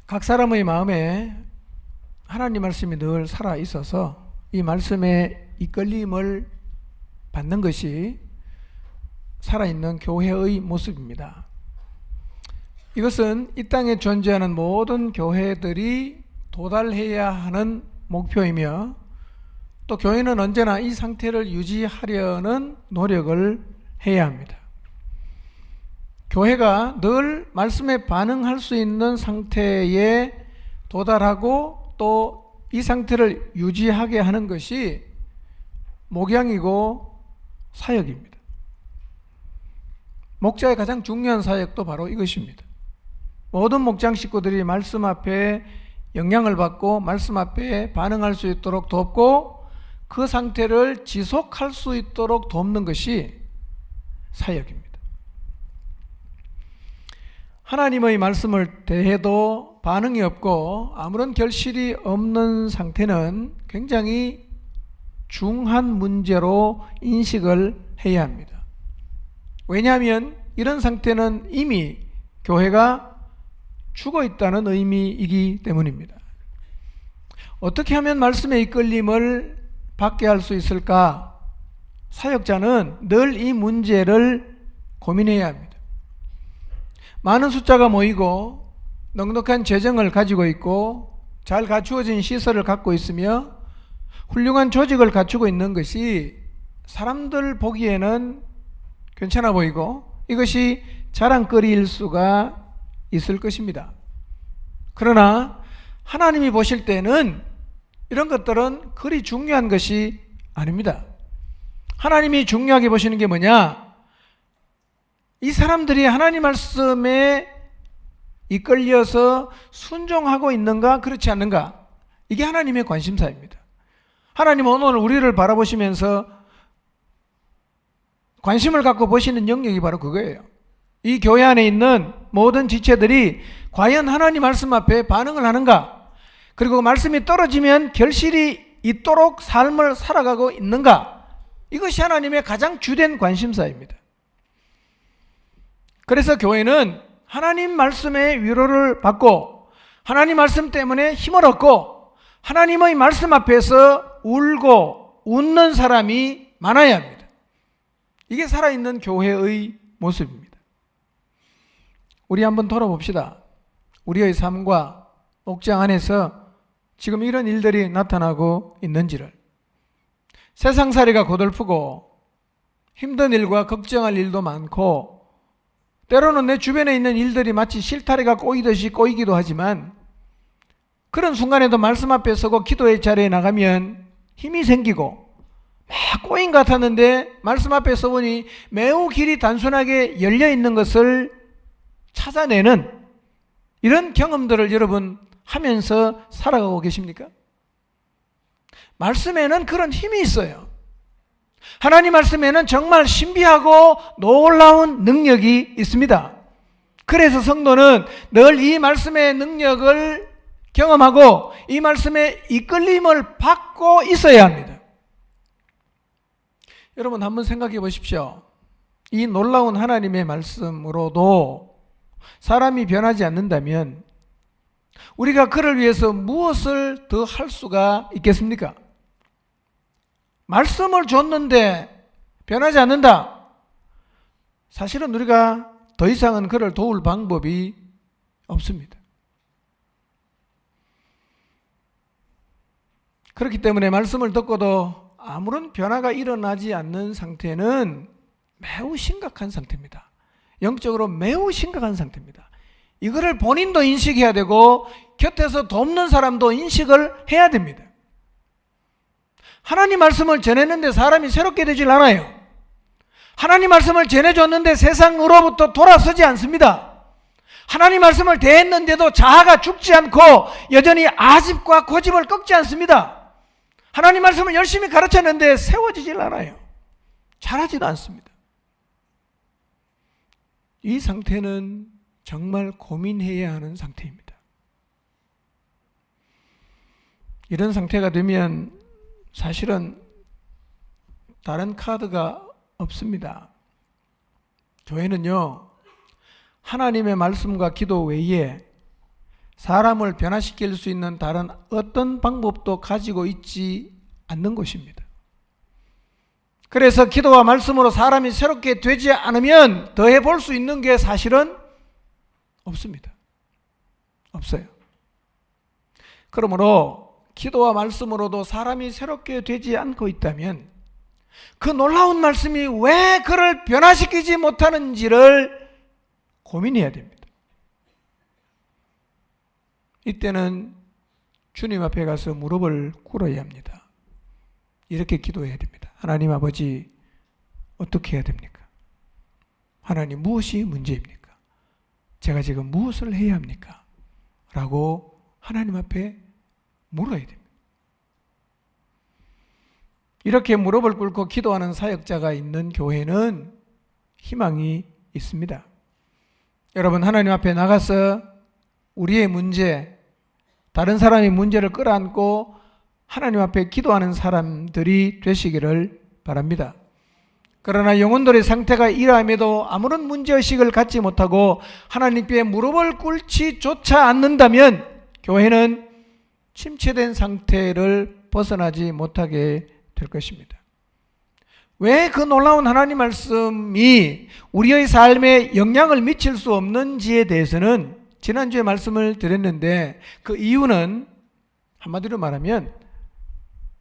각 사람의 마음에 하나님 말씀이 늘 살아 있어서 이 말씀의 이끌림을 받는 것이 살아있는 교회의 모습입니다. 이것은 이 땅에 존재하는 모든 교회들이 도달해야 하는 목표이며, 또 교회는 언제나 이 상태를 유지하려는 노력을 해야 합니다. 교회가 늘 말씀에 반응할 수 있는 상태에 도달하고 또 이 상태를 유지하게 하는 것이 목양이고 사역입니다. 목자의 가장 중요한 사역도 바로 이것입니다. 모든 목장 식구들이 말씀 앞에 영향을 받고 말씀 앞에 반응할 수 있도록 돕고 그 상태를 지속할 수 있도록 돕는 것이 사역입니다. 하나님의 말씀을 대해도 반응이 없고 아무런 결실이 없는 상태는 굉장히 중한 문제로 인식을 해야 합니다. 왜냐하면 이런 상태는 이미 교회가 죽어 있다는 의미이기 때문입니다. 어떻게 하면 말씀의 이끌림을 받게 할 수 있을까? 사역자는 늘 이 문제를 고민해야 합니다. 많은 숫자가 모이고 넉넉한 재정을 가지고 있고 잘 갖추어진 시설을 갖고 있으며 훌륭한 조직을 갖추고 있는 것이 사람들 보기에는 괜찮아 보이고 이것이 자랑거리일 수가 있을 것입니다. 그러나 하나님이 보실 때는 이런 것들은 그리 중요한 것이 아닙니다. 하나님이 중요하게 보시는 게 뭐냐? 이 사람들이 하나님 말씀에 이끌려서 순종하고 있는가 그렇지 않는가, 이게 하나님의 관심사입니다. 하나님은 오늘 우리를 바라보시면서 관심을 갖고 보시는 영역이 바로 그거예요. 이 교회 안에 있는 모든 지체들이 과연 하나님 말씀 앞에 반응을 하는가, 그리고 말씀이 떨어지면 결실이 있도록 삶을 살아가고 있는가, 이것이 하나님의 가장 주된 관심사입니다. 그래서 교회는 하나님 말씀의 위로를 받고 하나님 말씀 때문에 힘을 얻고 하나님의 말씀 앞에서 울고 웃는 사람이 많아야 합니다. 이게 살아있는 교회의 모습입니다. 우리 한번 돌아봅시다. 우리의 삶과 목장 안에서 지금 이런 일들이 나타나고 있는지를. 세상살이가 고달프고 힘든 일과 걱정할 일도 많고 때로는 내 주변에 있는 일들이 마치 실타래가 꼬이듯이 꼬이기도 하지만 그런 순간에도 말씀 앞에 서고 기도의 자리에 나가면 힘이 생기고 막 꼬인 것 같았는데 말씀 앞에 서보니 매우 길이 단순하게 열려있는 것을 찾아내는 이런 경험들을 여러분 하면서 살아가고 계십니까? 말씀에는 그런 힘이 있어요. 하나님 말씀에는 정말 신비하고 놀라운 능력이 있습니다. 그래서 성도는 늘 이 말씀의 능력을 경험하고 이 말씀의 이끌림을 받고 있어야 합니다. 여러분 한번 생각해 보십시오. 이 놀라운 하나님의 말씀으로도 사람이 변하지 않는다면 우리가 그를 위해서 무엇을 더 할 수가 있겠습니까? 말씀을 줬는데 변하지 않는다. 사실은 우리가 더 이상은 그를 도울 방법이 없습니다. 그렇기 때문에 말씀을 듣고도 아무런 변화가 일어나지 않는 상태는 매우 심각한 상태입니다. 영적으로 매우 심각한 상태입니다. 이거를 본인도 인식해야 되고 곁에서 돕는 사람도 인식을 해야 됩니다. 하나님 말씀을 전했는데 사람이 새롭게 되질 않아요. 하나님 말씀을 전해줬는데 세상으로부터 돌아서지 않습니다. 하나님 말씀을 대했는데도 자아가 죽지 않고 여전히 아집과 고집을 꺾지 않습니다. 하나님 말씀을 열심히 가르쳤는데 세워지질 않아요. 자라지도 않습니다. 이 상태는 정말 고민해야 하는 상태입니다. 이런 상태가 되면 사실은 다른 카드가 없습니다. 교회는요, 하나님의 말씀과 기도 외에 사람을 변화시킬 수 있는 다른 어떤 방법도 가지고 있지 않는 것입니다. 그래서 기도와 말씀으로 사람이 새롭게 되지 않으면 더해 볼 수 있는 게 사실은 없습니다. 없어요. 그러므로 기도와 말씀으로도 사람이 새롭게 되지 않고 있다면 그 놀라운 말씀이 왜 그를 변화시키지 못하는지를 고민해야 됩니다. 이때는 주님 앞에 가서 무릎을 꿇어야 합니다. 이렇게 기도해야 됩니다. 하나님 아버지, 어떻게 해야 됩니까? 하나님, 무엇이 문제입니까? 제가 지금 무엇을 해야 합니까? 라고 하나님 앞에 물어야 됩니다. 이렇게 무릎을 꿇고 기도하는 사역자가 있는 교회는 희망이 있습니다. 여러분, 하나님 앞에 나가서 우리의 문제, 다른 사람의 문제를 끌어안고 하나님 앞에 기도하는 사람들이 되시기를 바랍니다. 그러나 영혼들의 상태가 이러함에도 아무런 문제의식을 갖지 못하고 하나님께 무릎을 꿇지조차 않는다면 교회는 침체된 상태를 벗어나지 못하게 될 것입니다. 왜 그 놀라운 하나님 말씀이 우리의 삶에 영향을 미칠 수 없는지에 대해서는 지난주에 말씀을 드렸는데, 그 이유는 한마디로 말하면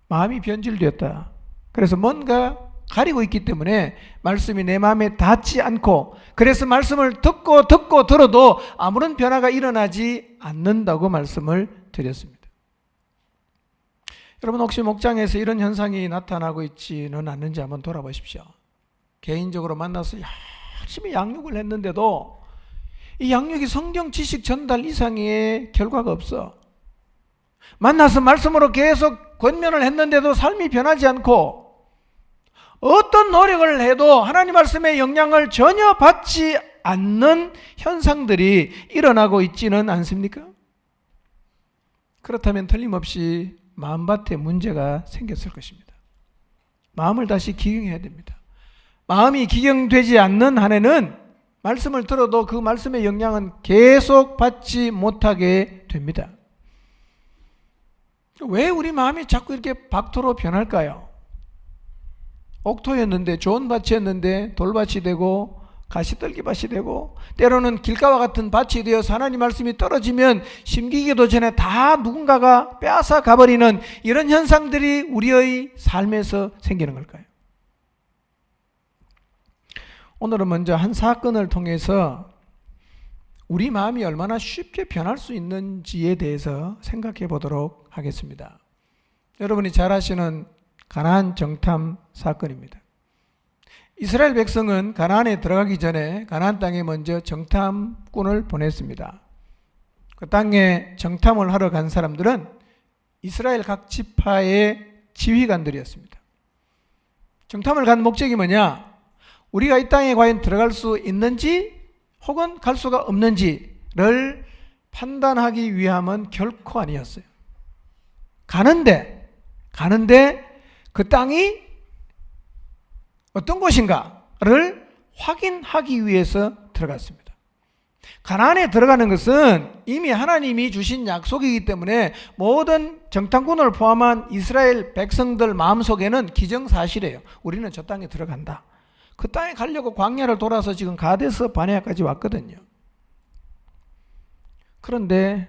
마음이 변질되었다. 그래서 뭔가 가리고 있기 때문에 말씀이 내 마음에 닿지 않고, 그래서 말씀을 듣고 들어도 아무런 변화가 일어나지 않는다고 말씀을 드렸습니다. 여러분, 혹시 목장에서 이런 현상이 나타나고 있지는 않는지 한번 돌아보십시오. 개인적으로 만나서 열심히 양육을 했는데도 이 양육이 성경 지식 전달 이상의 결과가 없어. 만나서 말씀으로 계속 권면을 했는데도 삶이 변하지 않고, 어떤 노력을 해도 하나님 말씀의 영향을 전혀 받지 않는 현상들이 일어나고 있지는 않습니까? 그렇다면 틀림없이 마음밭에 문제가 생겼을 것입니다. 마음을 다시 기경해야 됩니다. 마음이 기경되지 않는 한에는 말씀을 들어도 그 말씀의 영향은 계속 받지 못하게 됩니다. 왜 우리 마음이 자꾸 이렇게 박토로 변할까요? 옥토였는데, 좋은 밭이었는데 돌밭이 되고 가시떨기밭이 되고, 때로는 길가와 같은 밭이 되어서 하나님 말씀이 떨어지면 심기기도 전에 다 누군가가 빼앗아 가버리는 이런 현상들이 우리의 삶에서 생기는 걸까요? 오늘은 먼저 한 사건을 통해서 우리 마음이 얼마나 쉽게 변할 수 있는지에 대해서 생각해 보도록 하겠습니다. 여러분이 잘 아시는 가나안 정탐 사건입니다. 이스라엘 백성은 가나안에 들어가기 전에 가나안 땅에 먼저 정탐꾼을 보냈습니다. 그 땅에 정탐을 하러 간 사람들은 이스라엘 각 지파의 지휘관들이었습니다. 정탐을 간 목적이 뭐냐? 우리가 이 땅에 과연 들어갈 수 있는지 혹은 갈 수가 없는지를 판단하기 위함은 결코 아니었어요. 가는데 그 땅이 어떤 곳인가를 확인하기 위해서 들어갔습니다. 가나안에 들어가는 것은 이미 하나님이 주신 약속이기 때문에 모든 정탐꾼을 포함한 이스라엘 백성들 마음속에는 기정사실이에요. 우리는 저 땅에 들어간다. 그 땅에 가려고 광야를 돌아서 지금 가데스 바네아까지 왔거든요. 그런데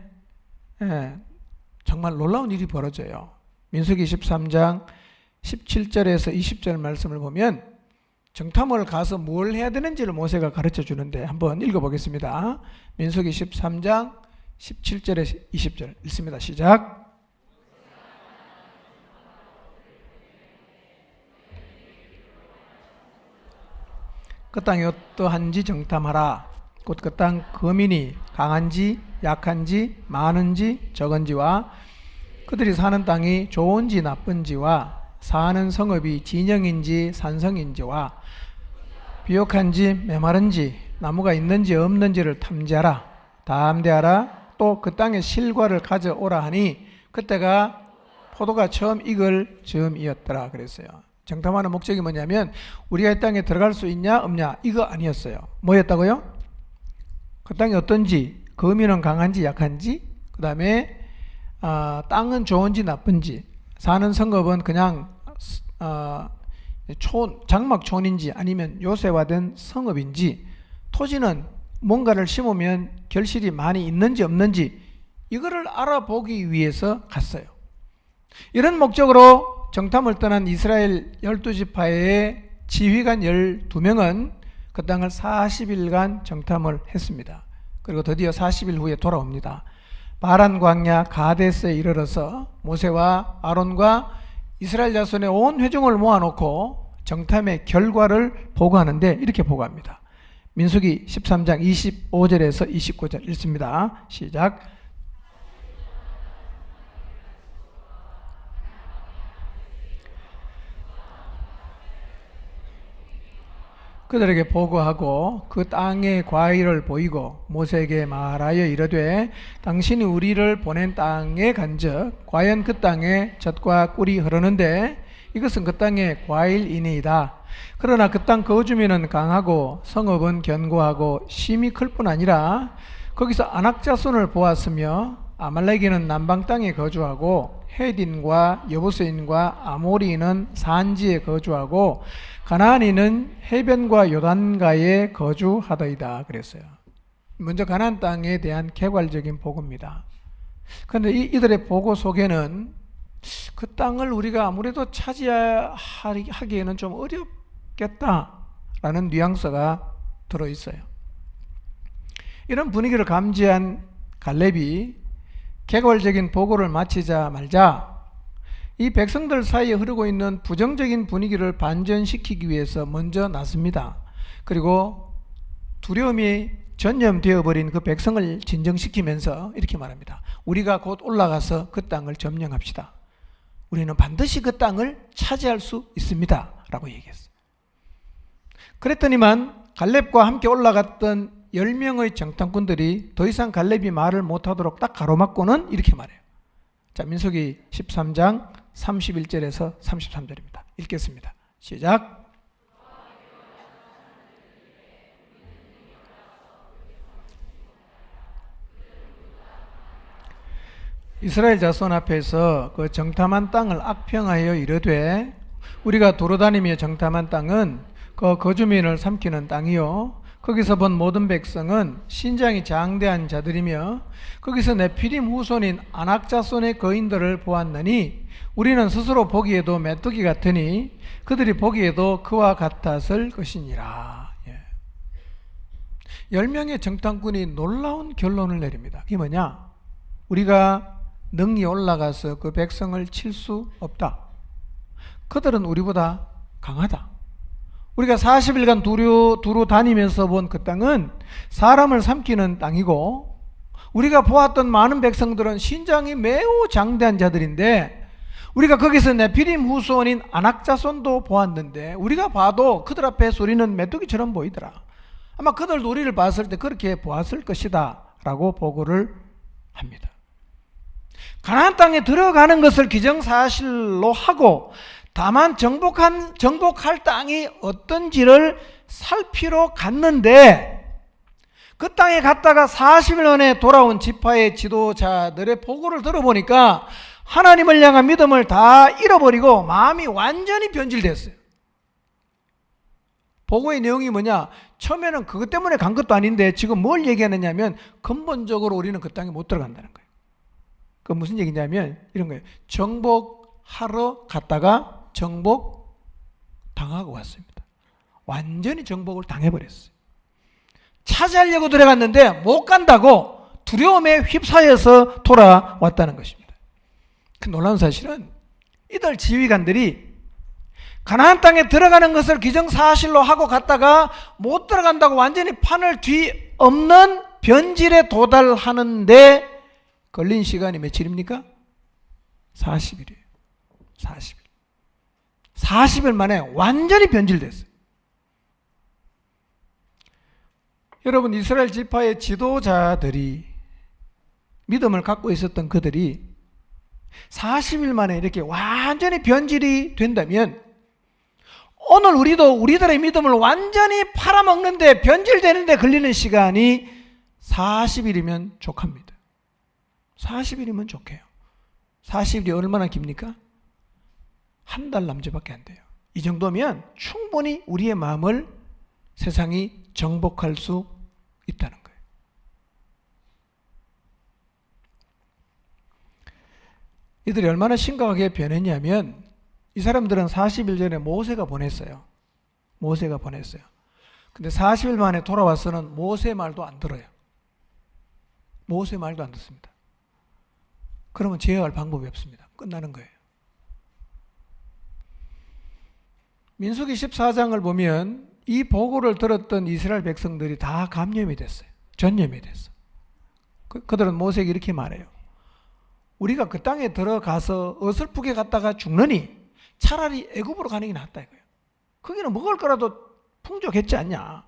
정말 놀라운 일이 벌어져요. 민수기 13장 17절에서 20절 말씀을 보면 정탐을 가서 뭘 해야 되는지를 모세가 가르쳐 주는데 한번 읽어보겠습니다. 민수기 13장 17절에서 20절 읽습니다. 시작. 그 땅이 어떠한지 정탐하라. 곧 그 땅 거민이 강한지 약한지 많은지 적은지와 그들이 사는 땅이 좋은지 나쁜지와 사는 성읍이 진영인지 산성인지와 비옥한지 메마른지 나무가 있는지 없는지를 탐지하라. 담대하라. 또 그 땅의 실과를 가져오라 하니 그때가 포도가 처음 익을 즈음이었더라 그랬어요. 정탐하는 목적이 뭐냐면 우리가 이 땅에 들어갈 수 있냐 없냐 이거 아니었어요. 뭐였다고요? 그 땅이 어떤지, 거민은 강한지 약한지, 그 다음에 땅은 좋은지 나쁜지, 사는 성읍은 그냥 장막촌인지 아니면 요새화된 성읍인지, 토지는 뭔가를 심으면 결실이 많이 있는지 없는지 이거를 알아보기 위해서 갔어요. 이런 목적으로 정탐을 떠난 이스라엘 12지파의 지휘관 12명은 그 땅을 40일간 정탐을 했습니다. 그리고 드디어 40일 후에 돌아옵니다. 바란 광야 가데스에 이르러서 모세와 아론과 이스라엘 자손의 온 회중을 모아놓고 정탐의 결과를 보고하는데 이렇게 보고합니다. 민수기 13장 25절에서 29절 읽습니다. 시작. 그들에게 보고하고 그 땅의 과일을 보이고 모세에게 말하여 이르되 당신이 우리를 보낸 땅에 간즉 과연 그 땅에 젖과 꿀이 흐르는데 이것은 그 땅의 과일이니이다. 그러나 그 땅 거주민은 강하고 성읍은 견고하고 심이 클 뿐 아니라 거기서 안악자손을 보았으며 아말렉인은 남방 땅에 거주하고 헷인과 여부스인과 아모리인은 산지에 거주하고 가나안인은 해변과 요단가에 거주하더이다 그랬어요. 먼저 가나안 땅에 대한 개괄적인 보고입니다. 그런데 이들의 보고 속에는 그 땅을 우리가 아무래도 차지하기에는 좀 어렵겠다라는 뉘앙스가 들어있어요. 이런 분위기를 감지한 갈렙이 개괄적인 보고를 마치자마자 이 백성들 사이에 흐르고 있는 부정적인 분위기를 반전시키기 위해서 먼저 나섭니다. 그리고 두려움이 전염되어버린 그 백성을 진정시키면서 이렇게 말합니다. 우리가 곧 올라가서 그 땅을 점령합시다. 우리는 반드시 그 땅을 차지할 수 있습니다 라고 얘기했어요. 그랬더니만 갈렙과 함께 올라갔던 10명의 정탐꾼들이 더 이상 갈렙이 말을 못하도록 딱 가로막고는 이렇게 말해요. 자, 민수기 13장 31절에서 33절입니다. 읽겠습니다. 시작. 이스라엘 자손 앞에서 그 정탐한 땅을 악평하여 이르되 우리가 도로다니며 정탐한 땅은 그 거주민을 삼키는 땅이요 거기서 본 모든 백성은 신장이 장대한 자들이며 거기서 네피림 후손인 아낙 자손의 거인들을 보았느니 우리는 스스로 보기에도 메뚜기 같으니 그들이 보기에도 그와 같았을 것이니라. 10명의 정탐꾼이 놀라운 결론을 내립니다. 이게 뭐냐? 우리가 능히 올라가서 그 백성을 칠 수 없다. 그들은 우리보다 강하다. 우리가 40일간 두루 다니면서 본 그 땅은 사람을 삼키는 땅이고 우리가 보았던 많은 백성들은 신장이 매우 장대한 자들인데 우리가 거기서 네피림 후손인 아낙자손도 보았는데 우리가 봐도 그들 앞에서 우리는 메뚜기처럼 보이더라. 아마 그들도 우리를 봤을 때 그렇게 보았을 것이다 라고 보고를 합니다. 가나안 땅에 들어가는 것을 기정사실로 하고 다만 정복할 땅이 어떤지를 살피러 갔는데 그 땅에 갔다가 40일 만에 돌아온 지파의 지도자들의 보고를 들어보니까 하나님을 향한 믿음을 다 잃어버리고 마음이 완전히 변질됐어요. 보고의 내용이 뭐냐? 처음에는 그것 때문에 간 것도 아닌데 지금 뭘 얘기하느냐면 근본적으로 우리는 그 땅에 못 들어간다는 거예요. 그 무슨 얘기냐면 이런 거예요. 정복하러 갔다가 정복 당하고 왔습니다. 완전히 정복을 당해버렸어요. 차지하려고 들어갔는데 못 간다고 두려움에 휩싸여서 돌아왔다는 것입니다. 그 놀라운 사실은 이들 지휘관들이 가나안 땅에 들어가는 것을 기정사실로 하고 갔다가 못 들어간다고 완전히 판을 뒤엎는 변질에 도달하는데 걸린 시간이 며칠입니까? 40일이에요. 40일. 40일 만에 완전히 변질됐어요. 여러분, 이스라엘 지파의 지도자들이 믿음을 갖고 있었던 그들이 40일 만에 이렇게 완전히 변질이 된다면 오늘 우리도 우리들의 믿음을 완전히 팔아먹는데 변질되는데 걸리는 시간이 40일이면 족합니다. 40일이면 좋게요. 40일이 얼마나 깁니까? 한 달 남짓밖에 안 돼요. 이 정도면 충분히 우리의 마음을 세상이 정복할 수 있다는 거예요. 이들이 얼마나 심각하게 변했냐면 이 사람들은 40일 전에 모세가 보냈어요. 근데 40일 만에 돌아와서는 모세 말도 안 들어요. 모세 말도 안 듣습니다. 그러면 제어할 방법이 없습니다. 끝나는 거예요. 민수기 14장을 보면 이 보고를 들었던 이스라엘 백성들이 다 감염이 됐어요. 전염이 됐어. 그들은 모세에게 이렇게 말해요. 우리가 그 땅에 들어가서 어설프게 갔다가 죽느니 차라리 애굽으로 가는 게 낫다 이거예요. 거기는 먹을 거라도 풍족했지 않냐.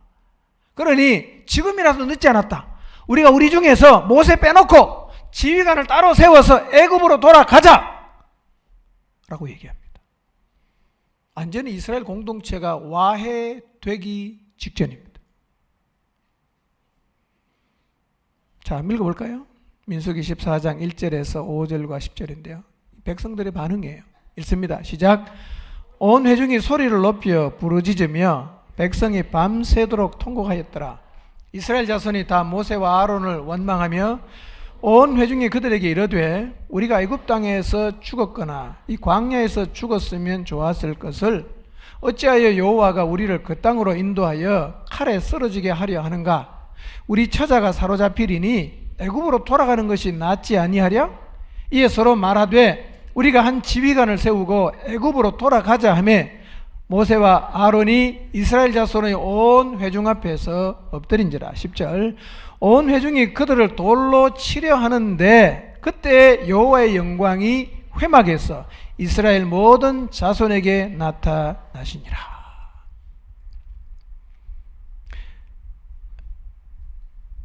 그러니 지금이라도 늦지 않았다. 우리가 우리 중에서 모세 빼놓고 지휘관을 따로 세워서 애굽으로 돌아가자 라고 얘기합니다. 완전히 이스라엘 공동체가 와해되기 직전입니다. 자, 읽어볼까요? 민수기 14장 1절에서 5절과 10절인데요. 백성들의 반응이에요. 읽습니다. 시작. 온 회중이 소리를 높여 부르짖으며 백성이 밤새도록 통곡하였더라. 이스라엘 자손이 다 모세와 아론을 원망하며 온 회중이 그들에게 이르되 우리가 애굽 땅에서 죽었거나 이 광야에서 죽었으면 좋았을 것을 어찌하여 여호와가 우리를 그 땅으로 인도하여 칼에 쓰러지게 하려 하는가? 우리 처자가 사로잡히리니 애굽으로 돌아가는 것이 낫지 아니하랴? 이에 서로 말하되 우리가 한 지휘관을 세우고 애굽으로 돌아가자 하며 모세와 아론이 이스라엘 자손의 온 회중 앞에서 엎드린지라. 10절. 온 회중이 그들을 돌로 치려 하는데 그때 여호와의 영광이 회막에서 이스라엘 모든 자손에게 나타나시니라.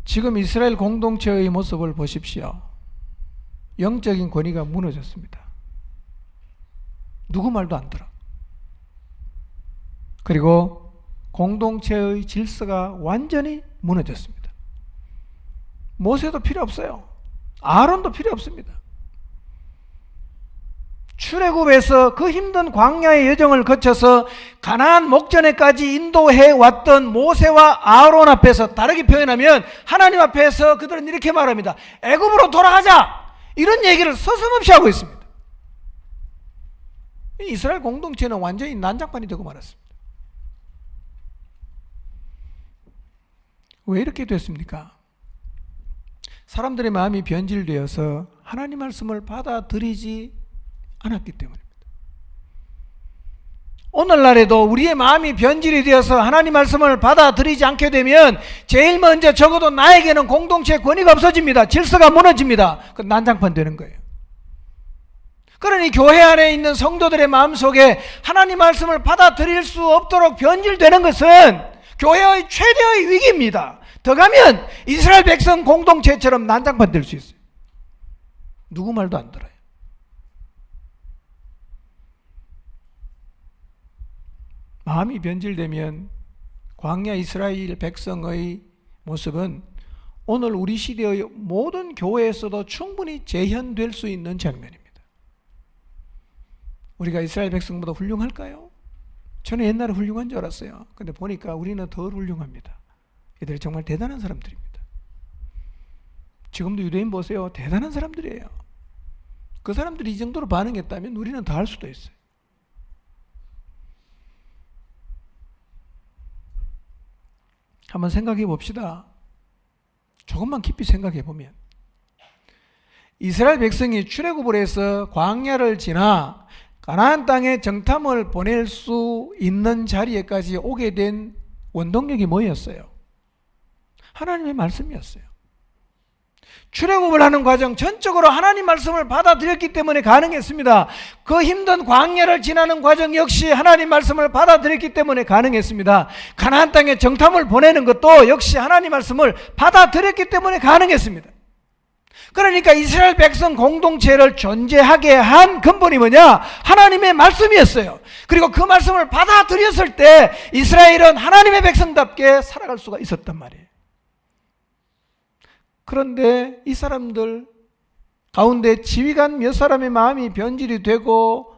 지금 이스라엘 공동체의 모습을 보십시오. 영적인 권위가 무너졌습니다. 누구 말도 안 들어. 그리고 공동체의 질서가 완전히 무너졌습니다. 모세도 필요 없어요. 아론도 필요 없습니다. 출애굽에서 그 힘든 광야의 여정을 거쳐서 가나안 목전에까지 인도해 왔던 모세와 아론 앞에서 다르게 표현하면 하나님 앞에서 그들은 이렇게 말합니다. 애굽으로 돌아가자! 이런 얘기를 서슴없이 하고 있습니다. 이스라엘 공동체는 완전히 난장판이 되고 말았습니다. 왜 이렇게 됐습니까? 사람들의 마음이 변질되어서 하나님 말씀을 받아들이지 않았기 때문입니다. 오늘날에도 우리의 마음이 변질이 되어서 하나님 말씀을 받아들이지 않게 되면 제일 먼저 적어도 나에게는 공동체의 권위가 없어집니다. 질서가 무너집니다. 그 난장판 되는 거예요. 그러니 교회 안에 있는 성도들의 마음속에 하나님 말씀을 받아들일 수 없도록 변질되는 것은 교회의 최대의 위기입니다. 더 가면 이스라엘 백성 공동체처럼 난장판 될 수 있어요. 누구 말도 안 들어요. 마음이 변질되면 광야 이스라엘 백성의 모습은 오늘 우리 시대의 모든 교회에서도 충분히 재현될 수 있는 장면입니다. 우리가 이스라엘 백성보다 훌륭할까요? 저는 옛날에 훌륭한 줄 알았어요. 근데 보니까 우리는 더 훌륭합니다. 이들이 정말 대단한 사람들입니다. 지금도 유대인 보세요. 대단한 사람들이에요. 그 사람들이 이 정도로 반응했다면 우리는 더 할 수도 있어요. 한번 생각해 봅시다. 조금만 깊이 생각해 보면 이스라엘 백성이 출애굽을 해서 광야를 지나 가나안 땅에 정탐을 보낼 수 있는 자리에까지 오게 된 원동력이 뭐였어요? 하나님의 말씀이었어요. 출애굽을 하는 과정 전적으로 하나님 말씀을 받아들였기 때문에 가능했습니다. 그 힘든 광야를 지나는 과정 역시 하나님 말씀을 받아들였기 때문에 가능했습니다. 가나안 땅에 정탐을 보내는 것도 역시 하나님 말씀을 받아들였기 때문에 가능했습니다. 그러니까 이스라엘 백성 공동체를 존재하게 한 근본이 뭐냐? 하나님의 말씀이었어요. 그리고 그 말씀을 받아들였을 때 이스라엘은 하나님의 백성답게 살아갈 수가 있었단 말이에요. 그런데 이 사람들 가운데 지휘관 몇 사람의 마음이 변질이 되고,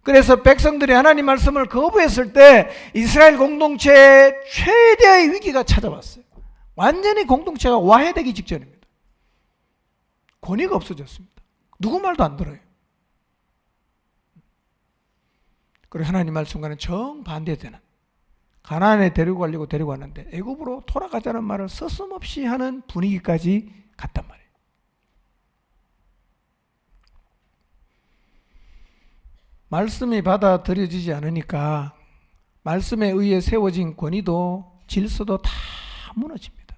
그래서 백성들이 하나님 말씀을 거부했을 때 이스라엘 공동체에 최대의 위기가 찾아왔어요. 완전히 공동체가 와해되기 직전입니다. 권위가 없어졌습니다. 누구 말도 안 들어요. 그리고 하나님 말씀과는 정반대되는, 가나안에 데리고 가려고 데리고 왔는데 애굽으로 돌아가자는 말을 서슴없이 하는 분위기까지 갔단 말이에요. 말씀이 받아들여지지 않으니까 말씀에 의해 세워진 권위도 질서도 다 무너집니다.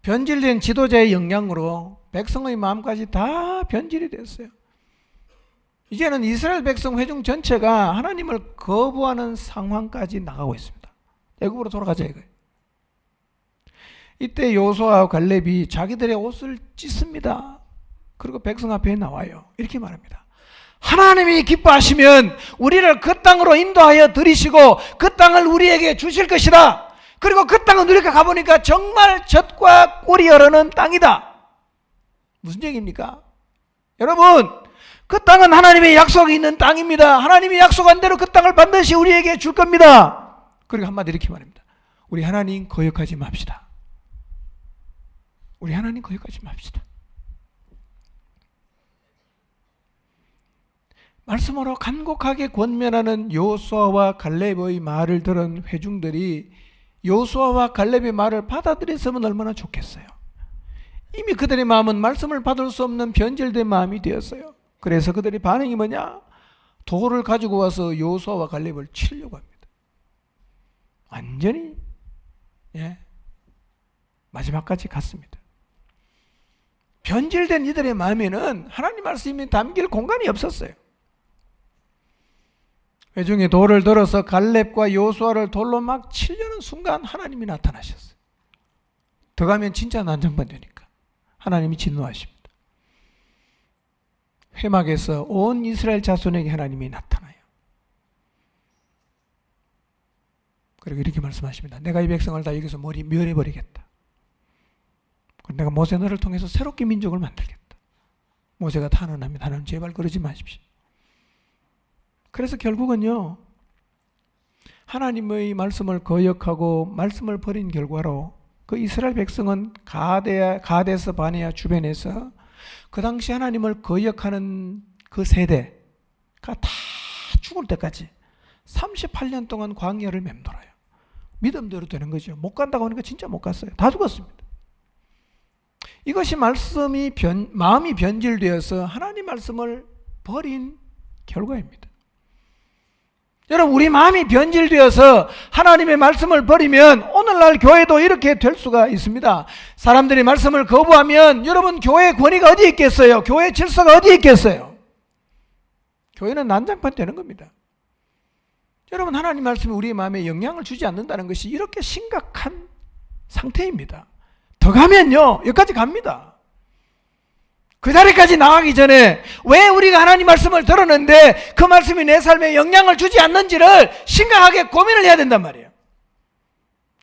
변질된 지도자의 영향으로 백성의 마음까지 다 변질이 됐어요. 이제는 이스라엘 백성 회중 전체가 하나님을 거부하는 상황까지 나가고 있습니다. 애굽으로 돌아가자 이거예요. 이때 여호수아와 갈렙이 자기들의 옷을 찢습니다. 그리고 백성 앞에 나와요. 이렇게 말합니다. 하나님이 기뻐하시면 우리를 그 땅으로 인도하여 들이시고 그 땅을 우리에게 주실 것이다. 그리고 그 땅은 우리가 가보니까 정말 젖과 꿀이 흐르는 땅이다. 무슨 얘기입니까? 여러분, 그 땅은 하나님의 약속이 있는 땅입니다. 하나님이 약속한 대로 그 땅을 반드시 우리에게 줄 겁니다. 그리고 한마디 이렇게 말합니다. 우리 하나님 거역하지 맙시다. 우리 하나님 거역하지 맙시다. 말씀으로 간곡하게 권면하는 여호수아와 갈렙의 말을 들은 회중들이 여호수아와 갈렙의 말을 받아들였으면 얼마나 좋겠어요. 이미 그들의 마음은 말씀을 받을 수 없는 변질된 마음이 되었어요. 그래서 그들의 반응이 뭐냐? 돌을 가지고 와서 여호수아와 갈렙을 치려고 합니다. 완전히 마지막까지 갔습니다. 변질된 이들의 마음에는 하나님 말씀이 담길 공간이 없었어요. 회중이 돌을 들어서 갈렙과 여호수아를 돌로 막 치려는 순간 하나님이 나타나셨어요. 더 가면 진짜 난장판되니까 하나님이 진노하십니다. 회막에서 온 이스라엘 자손에게 하나님이 나타나요. 그리고 이렇게 말씀하십니다. 내가 이 백성을 다 여기서 멸해버리겠다. 내가 모세 너를 통해서 새롭게 민족을 만들겠다. 모세가 탄원합니다. 하나님 제발 그러지 마십시오. 그래서 결국은요, 하나님의 말씀을 거역하고 말씀을 버린 결과로 그 이스라엘 백성은 가데스 바네아 주변에서 그 당시 하나님을 거역하는 그 세대가 다 죽을 때까지 38년 동안 광야를 맴돌아요. 믿음대로 되는 거죠. 못 간다고 하니까 진짜 못 갔어요. 다 죽었습니다. 이것이 마음이 변질되어서 하나님 말씀을 버린 결과입니다. 여러분, 우리 마음이 변질되어서 하나님의 말씀을 버리면 오늘날 교회도 이렇게 될 수가 있습니다. 사람들이 말씀을 거부하면 여러분, 교회 권위가 어디 있겠어요? 교회 질서가 어디 있겠어요? 교회는 난장판 되는 겁니다. 여러분, 하나님 말씀이 우리의 마음에 영향을 주지 않는다는 것이 이렇게 심각한 상태입니다. 더 가면요, 여기까지 갑니다. 그 자리까지 나가기 전에 왜 우리가 하나님 말씀을 들었는데 그 말씀이 내 삶에 영향을 주지 않는지를 심각하게 고민을 해야 된단 말이에요.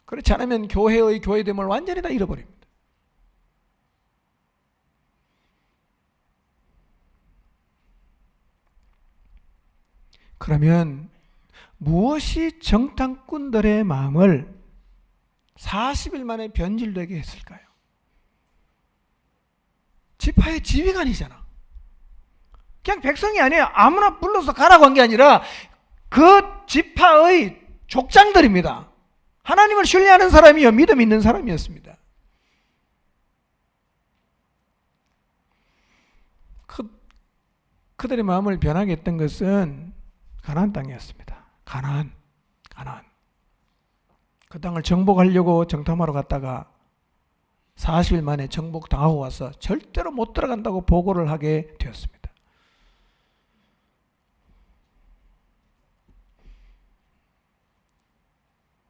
그렇지 않으면 교회의 교회됨을 완전히 다 잃어버립니다. 그러면 무엇이 정탐꾼들의 마음을 40일 만에 변질되게 했을까요? 지파의 지휘관이잖아. 그냥 백성이 아니에요. 아무나 불러서 가라고 한 게 아니라 그 지파의 족장들입니다. 하나님을 신뢰하는 사람이요, 믿음 있는 사람이었습니다. 그들의 마음을 변하게 했던 것은 가나안 땅이었습니다. 가나안. 그 땅을 정복하려고 정탐하러 갔다가 40일 만에 정복당하고 와서 절대로 못 들어간다고 보고를 하게 되었습니다.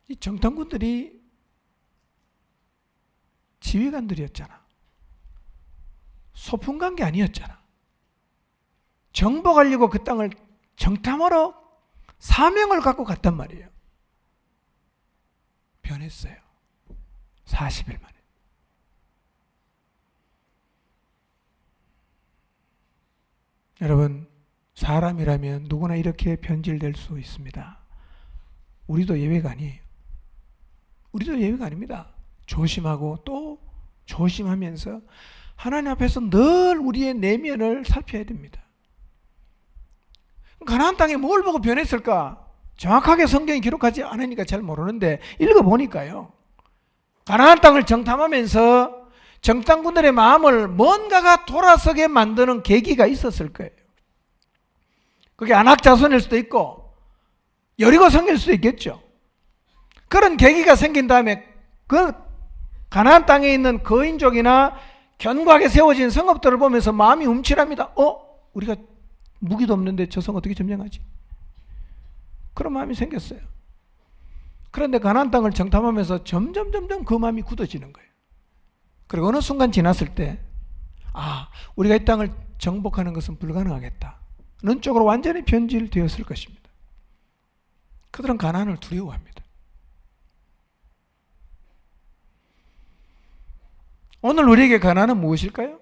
이 정탐꾼들이 지휘관들이었잖아. 소풍 간 게 아니었잖아. 정복하려고 그 땅을 정탐하러 사명을 갖고 갔단 말이에요. 변했어요. 40일 만에. 여러분, 사람이라면 누구나 이렇게 변질될 수 있습니다. 우리도 예외가 아니에요. 우리도 예외가 아닙니다. 조심하고 또 조심하면서 하나님 앞에서 늘 우리의 내면을 살펴야 됩니다. 가나안 땅에 뭘 보고 변했을까? 정확하게 성경이 기록하지 않으니까 잘 모르는데 읽어보니까요, 가나안 땅을 정탐하면서 정탐꾼들의 마음을 뭔가가 돌아서게 만드는 계기가 있었을 거예요. 그게 안악 자손일 수도 있고 여리고 성일 수도 있겠죠. 그런 계기가 생긴 다음에 그 가나안 땅에 있는 거인족이나 견고하게 세워진 성읍들을 보면서 마음이 움찔합니다. 우리가 무기도 없는데 저 성 어떻게 점령하지? 그런 마음이 생겼어요. 그런데 가나안 땅을 정탐하면서 점점 그 마음이 굳어지는 거예요. 그리고 어느 순간 지났을 때 우리가 이 땅을 정복하는 것은 불가능하겠다 는 쪽으로 완전히 변질되었을 것입니다. 그들은 가나안을 두려워합니다. 오늘 우리에게 가나안은 무엇일까요?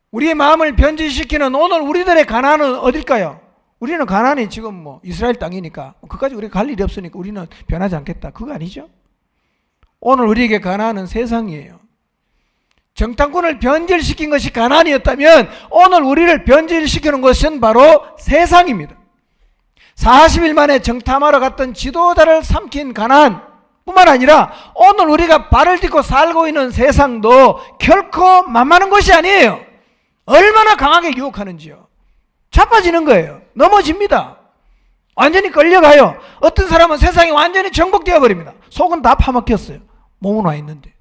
우리의 마음을 변질시키는 오늘 우리들의 가나안은 어딜까요? 우리는 가나안이 지금 이스라엘 땅이니까 그까지 우리가 갈 일이 없으니까 우리는 변하지 않겠다, 그거 아니죠? 오늘 우리에게 가나안은 세상이에요. 정탐꾼을 변질시킨 것이 가나안이었다면 오늘 우리를 변질시키는 것은 바로 세상입니다. 40일 만에 정탐하러 갔던 지도자를 삼킨 가나안 뿐만 아니라 오늘 우리가 발을 딛고 살고 있는 세상도 결코 만만한 것이 아니에요. 얼마나 강하게 유혹하는지요. 자빠지는 거예요. 넘어집니다. 완전히 끌려가요. 어떤 사람은 세상이 완전히 정복되어 버립니다. 속은 다 파먹혔어요. 몸은 와 있는데.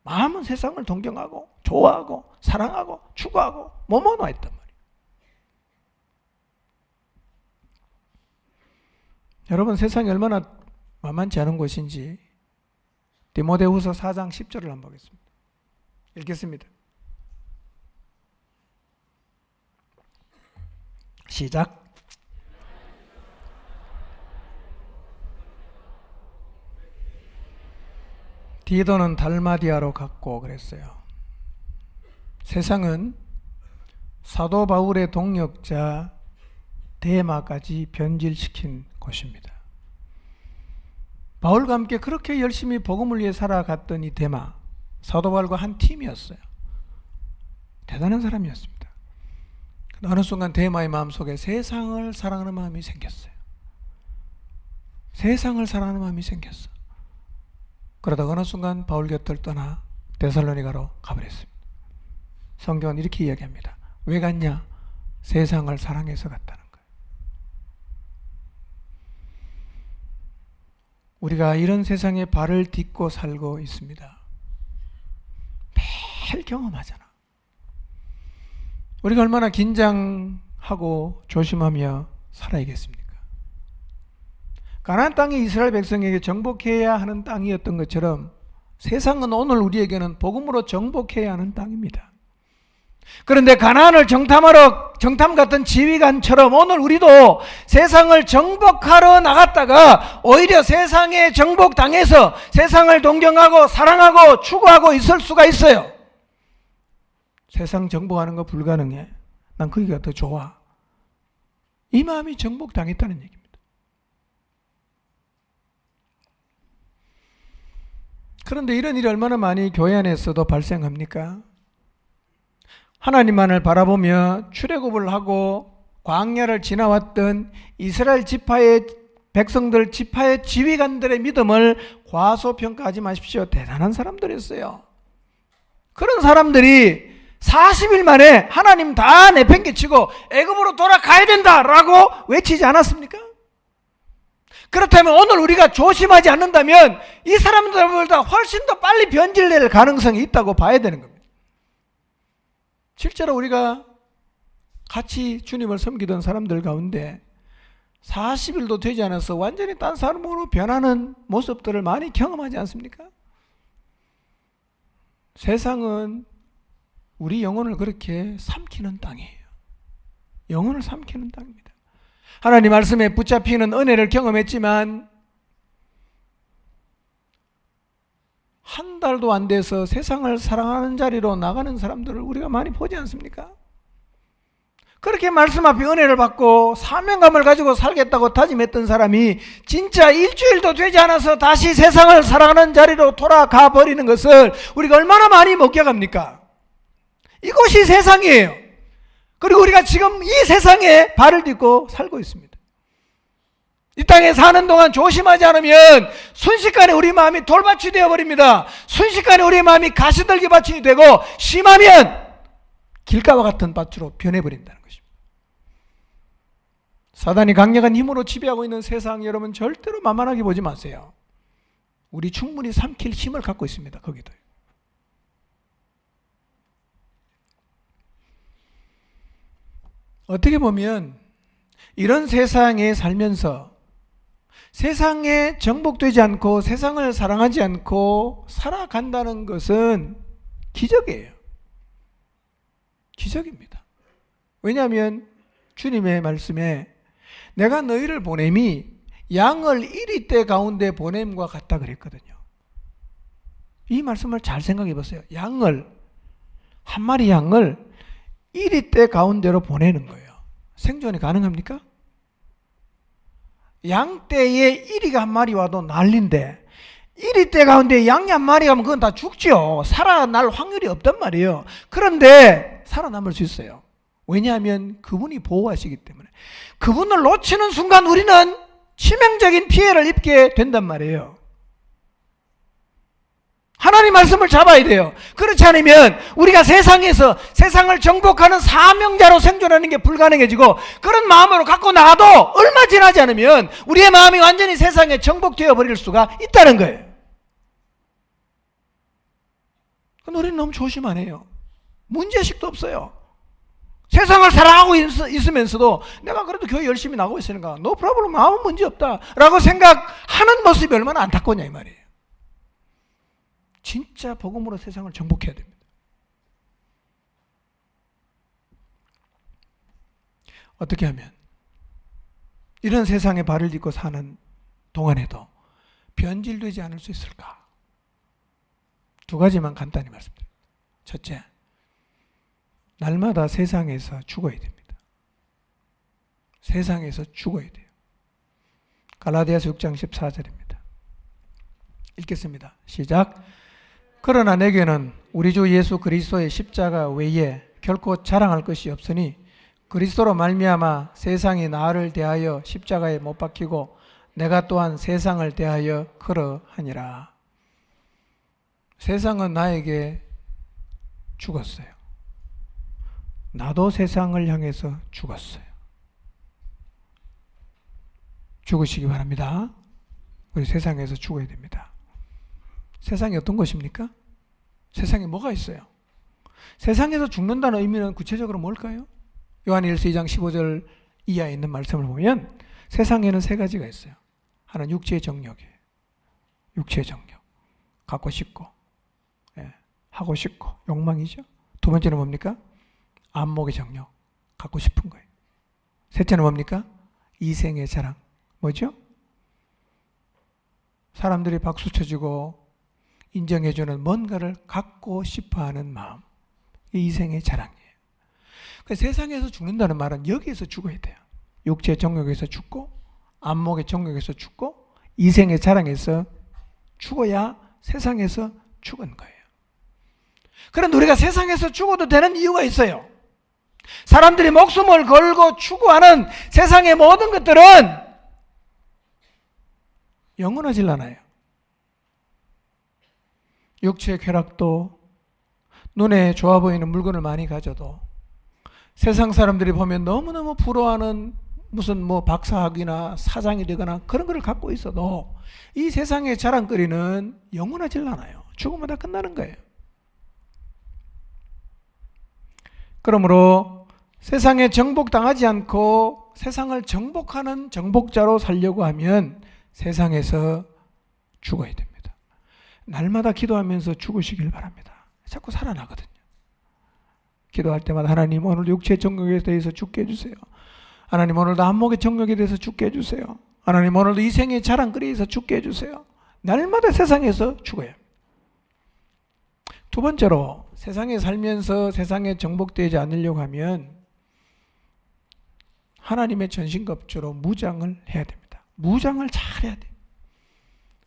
마음은 세상을 동경하고 좋아하고 사랑하고 추구하고 몸은 와 있단 말이에요. 여러분, 세상이 얼마나 만만치 않은 곳인지 디모데후서 4장 10절을 한번 보겠습니다. 읽겠습니다. 시작. 디도는 달마디아로 갔고 그랬어요. 세상은 사도 바울의 동역자 데마까지 변질시킨 곳입니다. 바울과 함께 그렇게 열심히 복음을 위해 살아갔던 이 데마, 사도 바울과 한 팀이었어요. 대단한 사람이었습니다. 어느 순간 데마의 마음속에 세상을 사랑하는 마음이 생겼어요. 세상을 사랑하는 마음이 생겼어. 그러다가 어느 순간 바울 곁을 떠나 데살로니가로 가버렸습니다. 성경은 이렇게 이야기합니다. 왜 갔냐? 세상을 사랑해서 갔다는 거예요. 우리가 이런 세상에 발을 딛고 살고 있습니다. 매일 경험하잖아. 우리가 얼마나 긴장하고 조심하며 살아야겠습니까? 가나안 땅이 이스라엘 백성에게 정복해야 하는 땅이었던 것처럼 세상은 오늘 우리에게는 복음으로 정복해야 하는 땅입니다. 그런데 가나안을 정탐 갔던 지휘관처럼 오늘 우리도 세상을 정복하러 나갔다가 오히려 세상에 정복당해서 세상을 동경하고 사랑하고 추구하고 있을 수가 있어요. 세상 정복하는 거 불가능해. 난 거기가 더 좋아. 이 마음이 정복당했다는 얘기입니다. 그런데 이런 일이 얼마나 많이 교회 안에서도 발생합니까? 하나님만을 바라보며 출애굽을 하고 광야를 지나왔던 이스라엘 지파의 백성들, 지파의 지휘관들의 믿음을 과소평가하지 마십시오. 대단한 사람들이었어요. 그런 사람들이 40일 만에 하나님 다 내팽개치고 애굽으로 돌아가야 된다라고 외치지 않았습니까? 그렇다면 오늘 우리가 조심하지 않는다면 이 사람들보다 훨씬 더 빨리 변질될 가능성이 있다고 봐야 되는 겁니다. 실제로 우리가 같이 주님을 섬기던 사람들 가운데 40일도 되지 않아서 완전히 딴 사람으로 변하는 모습들을 많이 경험하지 않습니까? 세상은 우리 영혼을 그렇게 삼키는 땅이에요. 영혼을 삼키는 땅입니다. 하나님 말씀에 붙잡히는 은혜를 경험했지만 한 달도 안 돼서 세상을 사랑하는 자리로 나가는 사람들을 우리가 많이 보지 않습니까? 그렇게 말씀 앞에 은혜를 받고 사명감을 가지고 살겠다고 다짐했던 사람이 진짜 일주일도 되지 않아서 다시 세상을 사랑하는 자리로 돌아가 버리는 것을 우리가 얼마나 많이 목격합니까? 이것이 세상이에요. 그리고 우리가 지금 이 세상에 발을 딛고 살고 있습니다. 이 땅에 사는 동안 조심하지 않으면 순식간에 우리 마음이 돌밭이 되어버립니다. 순식간에 우리 마음이 가시들기 밭이 되고 심하면 길가와 같은 밭으로 변해버린다는 것입니다. 사단이 강력한 힘으로 지배하고 있는 세상 여러분 절대로 만만하게 보지 마세요. 우리 충분히 삼킬 힘을 갖고 있습니다. 거기도. 어떻게 보면 이런 세상에 살면서 세상에 정복되지 않고 세상을 사랑하지 않고 살아간다는 것은 기적이에요. 기적입니다. 왜냐하면 주님의 말씀에 내가 너희를 보냄이 양을 이리떼 가운데 보냄과 같다 그랬거든요. 이 말씀을 잘 생각해 보세요. 한 마리 양을 이리떼 가운데로 보내는 거예요. 생존이 가능합니까? 양떼에 이리가 한 마리 와도 난리인데 이리떼 가운데 양이 한 마리 가면 그건 다 죽죠. 살아날 확률이 없단 말이에요. 그런데 살아남을 수 있어요. 왜냐하면 그분이 보호하시기 때문에. 그분을 놓치는 순간 우리는 치명적인 피해를 입게 된단 말이에요. 하나님 말씀을 잡아야 돼요. 그렇지 않으면 우리가 세상에서 세상을 정복하는 사명자로 생존하는 게 불가능해지고 그런 마음으로 갖고 나가도 얼마 지나지 않으면 우리의 마음이 완전히 세상에 정복되어 버릴 수가 있다는 거예요. 우리는 너무 조심 안 해요. 문제의식도 없어요. 세상을 사랑하고 있으면서도 내가 그래도 교회 열심히 나가고 있으니까 no problem, 아무 문제 없다 라고 생각하는 모습이 얼마나 안타까우냐 이 말이에요. 진짜 복음으로 세상을 정복해야 됩니다. 어떻게 하면 이런 세상에 발을 딛고 사는 동안에도 변질되지 않을 수 있을까? 두 가지만 간단히 말씀드립니다. 첫째, 날마다 세상에서 죽어야 됩니다. 세상에서 죽어야 돼요. 갈라디아서 6장 14절입니다. 읽겠습니다. 시작. 그러나 내게는 우리 주 예수 그리스도의 십자가 외에 결코 자랑할 것이 없으니 그리스도로 말미암아 세상이 나를 대하여 십자가에 못 박히고 내가 또한 세상을 대하여 그러하니라. 세상은 나에게 죽었어요. 나도 세상을 향해서 죽었어요. 죽으시기 바랍니다. 우리 세상에서 죽어야 됩니다. 세상이 어떤 것입니까? 세상에 뭐가 있어요? 세상에서 죽는다는 의미는 구체적으로 뭘까요? 요한일서 2장 15절 이하에 있는 말씀을 보면 세상에는 세 가지가 있어요. 하나는 육체의 정욕이에요. 육체의 정욕. 갖고 싶고, 하고 싶고, 욕망이죠. 두 번째는 뭡니까? 안목의 정욕. 갖고 싶은 거예요. 셋째는 뭡니까? 이생의 자랑. 뭐죠? 사람들이 박수 쳐주고 인정해주는 뭔가를 갖고 싶어하는 마음. 이생의 자랑이에요. 그러니까 세상에서 죽는다는 말은 여기에서 죽어야 돼요. 육체의 정욕에서 죽고 안목의 정욕에서 죽고 이생의 자랑에서 죽어야 세상에서 죽은 거예요. 그런데 우리가 세상에서 죽어도 되는 이유가 있어요. 사람들이 목숨을 걸고 추구하는 세상의 모든 것들은 영원하질 않아요. 육체의 쾌락도 눈에 좋아 보이는 물건을 많이 가져도 세상 사람들이 보면 너무너무 부러워하는 무슨 박사학위나 사장이 되거나 그런 걸 갖고 있어도 이 세상의 자랑거리는 영원하질 않아요. 죽으면 다 끝나는 거예요. 그러므로 세상에 정복당하지 않고 세상을 정복하는 정복자로 살려고 하면 세상에서 죽어야 됩니다. 날마다 기도하면서 죽으시길 바랍니다. 자꾸 살아나거든요. 기도할 때마다 하나님 오늘 육체의 정욕에 대해서 죽게 해주세요. 하나님 오늘도 안목의 정욕에 대해서 죽게 해주세요. 하나님 오늘도 이생의 자랑거리에서 죽게 해주세요. 날마다 세상에서 죽어요. 두 번째로 세상에 살면서 세상에 정복되지 않으려고 하면 하나님의 전신갑주로 무장을 해야 됩니다. 무장을 잘 해야 돼요.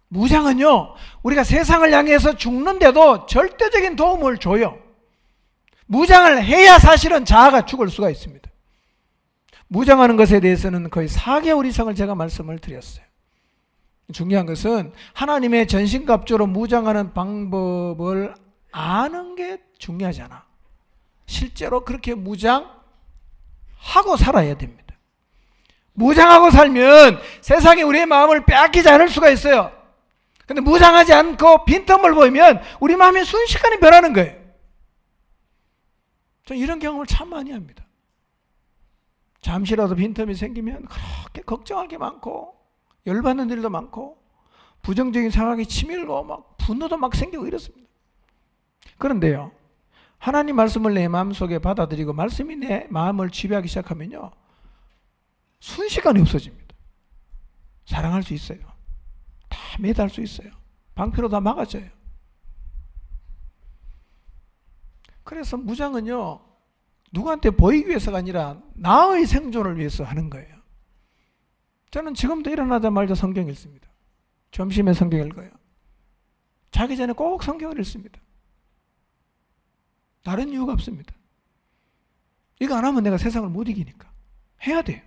무장은요, 우리가 세상을 향해서 죽는데도 절대적인 도움을 줘요. 무장을 해야 사실은 자아가 죽을 수가 있습니다. 무장하는 것에 대해서는 거의 4개월 이상을 제가 말씀을 드렸어요. 중요한 것은 하나님의 전신갑주로 무장하는 방법을 아는 게 중요하지 않아. 실제로 그렇게 무장하고 살아야 됩니다. 무장하고 살면 세상에 우리의 마음을 빼앗기지 않을 수가 있어요. 근데 무장하지 않고 빈틈을 보이면 우리 마음이 순식간에 변하는 거예요. 저는 이런 경험을 참 많이 합니다. 잠시라도 빈틈이 생기면 그렇게 걱정할 게 많고 열받는 일도 많고 부정적인 상황이 치밀고 막 분노도 막 생기고 이렇습니다. 그런데요, 하나님 말씀을 내 마음속에 받아들이고 말씀이 내 마음을 지배하기 시작하면요, 순식간에 없어집니다. 사랑할 수 있어요. 다 매달 수 있어요. 방패로 다 막아져요. 그래서 무장은요, 누구한테 보이기 위해서가 아니라 나의 생존을 위해서 하는 거예요. 저는 지금도 일어나자마자 성경 읽습니다. 점심에 성경 읽어요. 자기 전에 꼭 성경을 읽습니다. 다른 이유가 없습니다. 이거 안 하면 내가 세상을 못 이기니까 해야 돼요.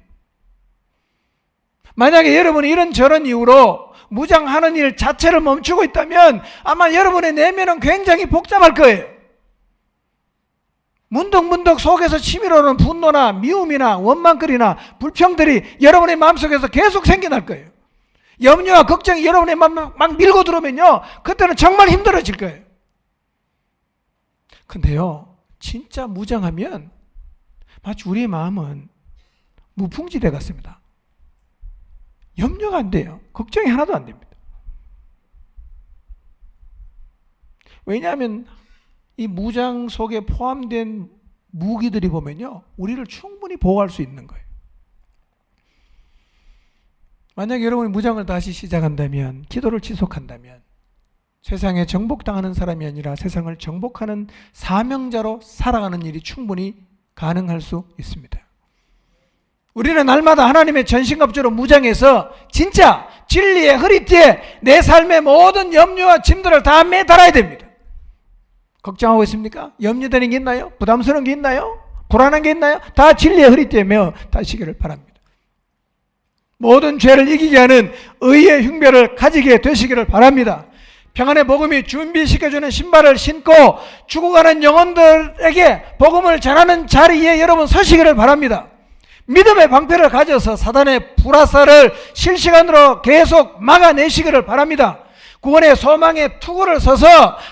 만약에 여러분이 이런저런 이유로 무장하는 일 자체를 멈추고 있다면 아마 여러분의 내면은 굉장히 복잡할 거예요. 문득문득 속에서 치밀어오는 분노나 미움이나 원망거리나 불평들이 여러분의 마음속에서 계속 생겨날 거예요. 염려와 걱정이 여러분의 마음 막 밀고 들어오면요, 그때는 정말 힘들어질 거예요. 근데요, 진짜 무장하면 마치 우리의 마음은 무풍지대 같습니다. 염려가 안 돼요. 걱정이 하나도 안 됩니다. 왜냐하면 이 무장 속에 포함된 무기들이 보면요, 우리를 충분히 보호할 수 있는 거예요. 만약 여러분이 무장을 다시 시작한다면, 기도를 지속한다면 세상에 정복당하는 사람이 아니라 세상을 정복하는 사명자로 살아가는 일이 충분히 가능할 수 있습니다. 우리는 날마다 하나님의 전신갑주로 무장해서 진짜 진리의 허리띠에 내 삶의 모든 염려와 짐들을 다 매달아야 됩니다. 걱정하고 있습니까? 염려되는 게 있나요? 부담스러운 게 있나요? 불안한 게 있나요? 다 진리의 허리띠에 메어 다시기를 바랍니다. 모든 죄를 이기게 하는 의의 흉배를 가지게 되시기를 바랍니다. 평안의 복음이 준비시켜주는 신발을 신고 죽어가는 영혼들에게 복음을 전하는 자리에 여러분 서시기를 바랍니다. 믿음의 방패를 가져서 사단의 불화살을 실시간으로 계속 막아내시기를 바랍니다. 구원의 소망의 투구를 서서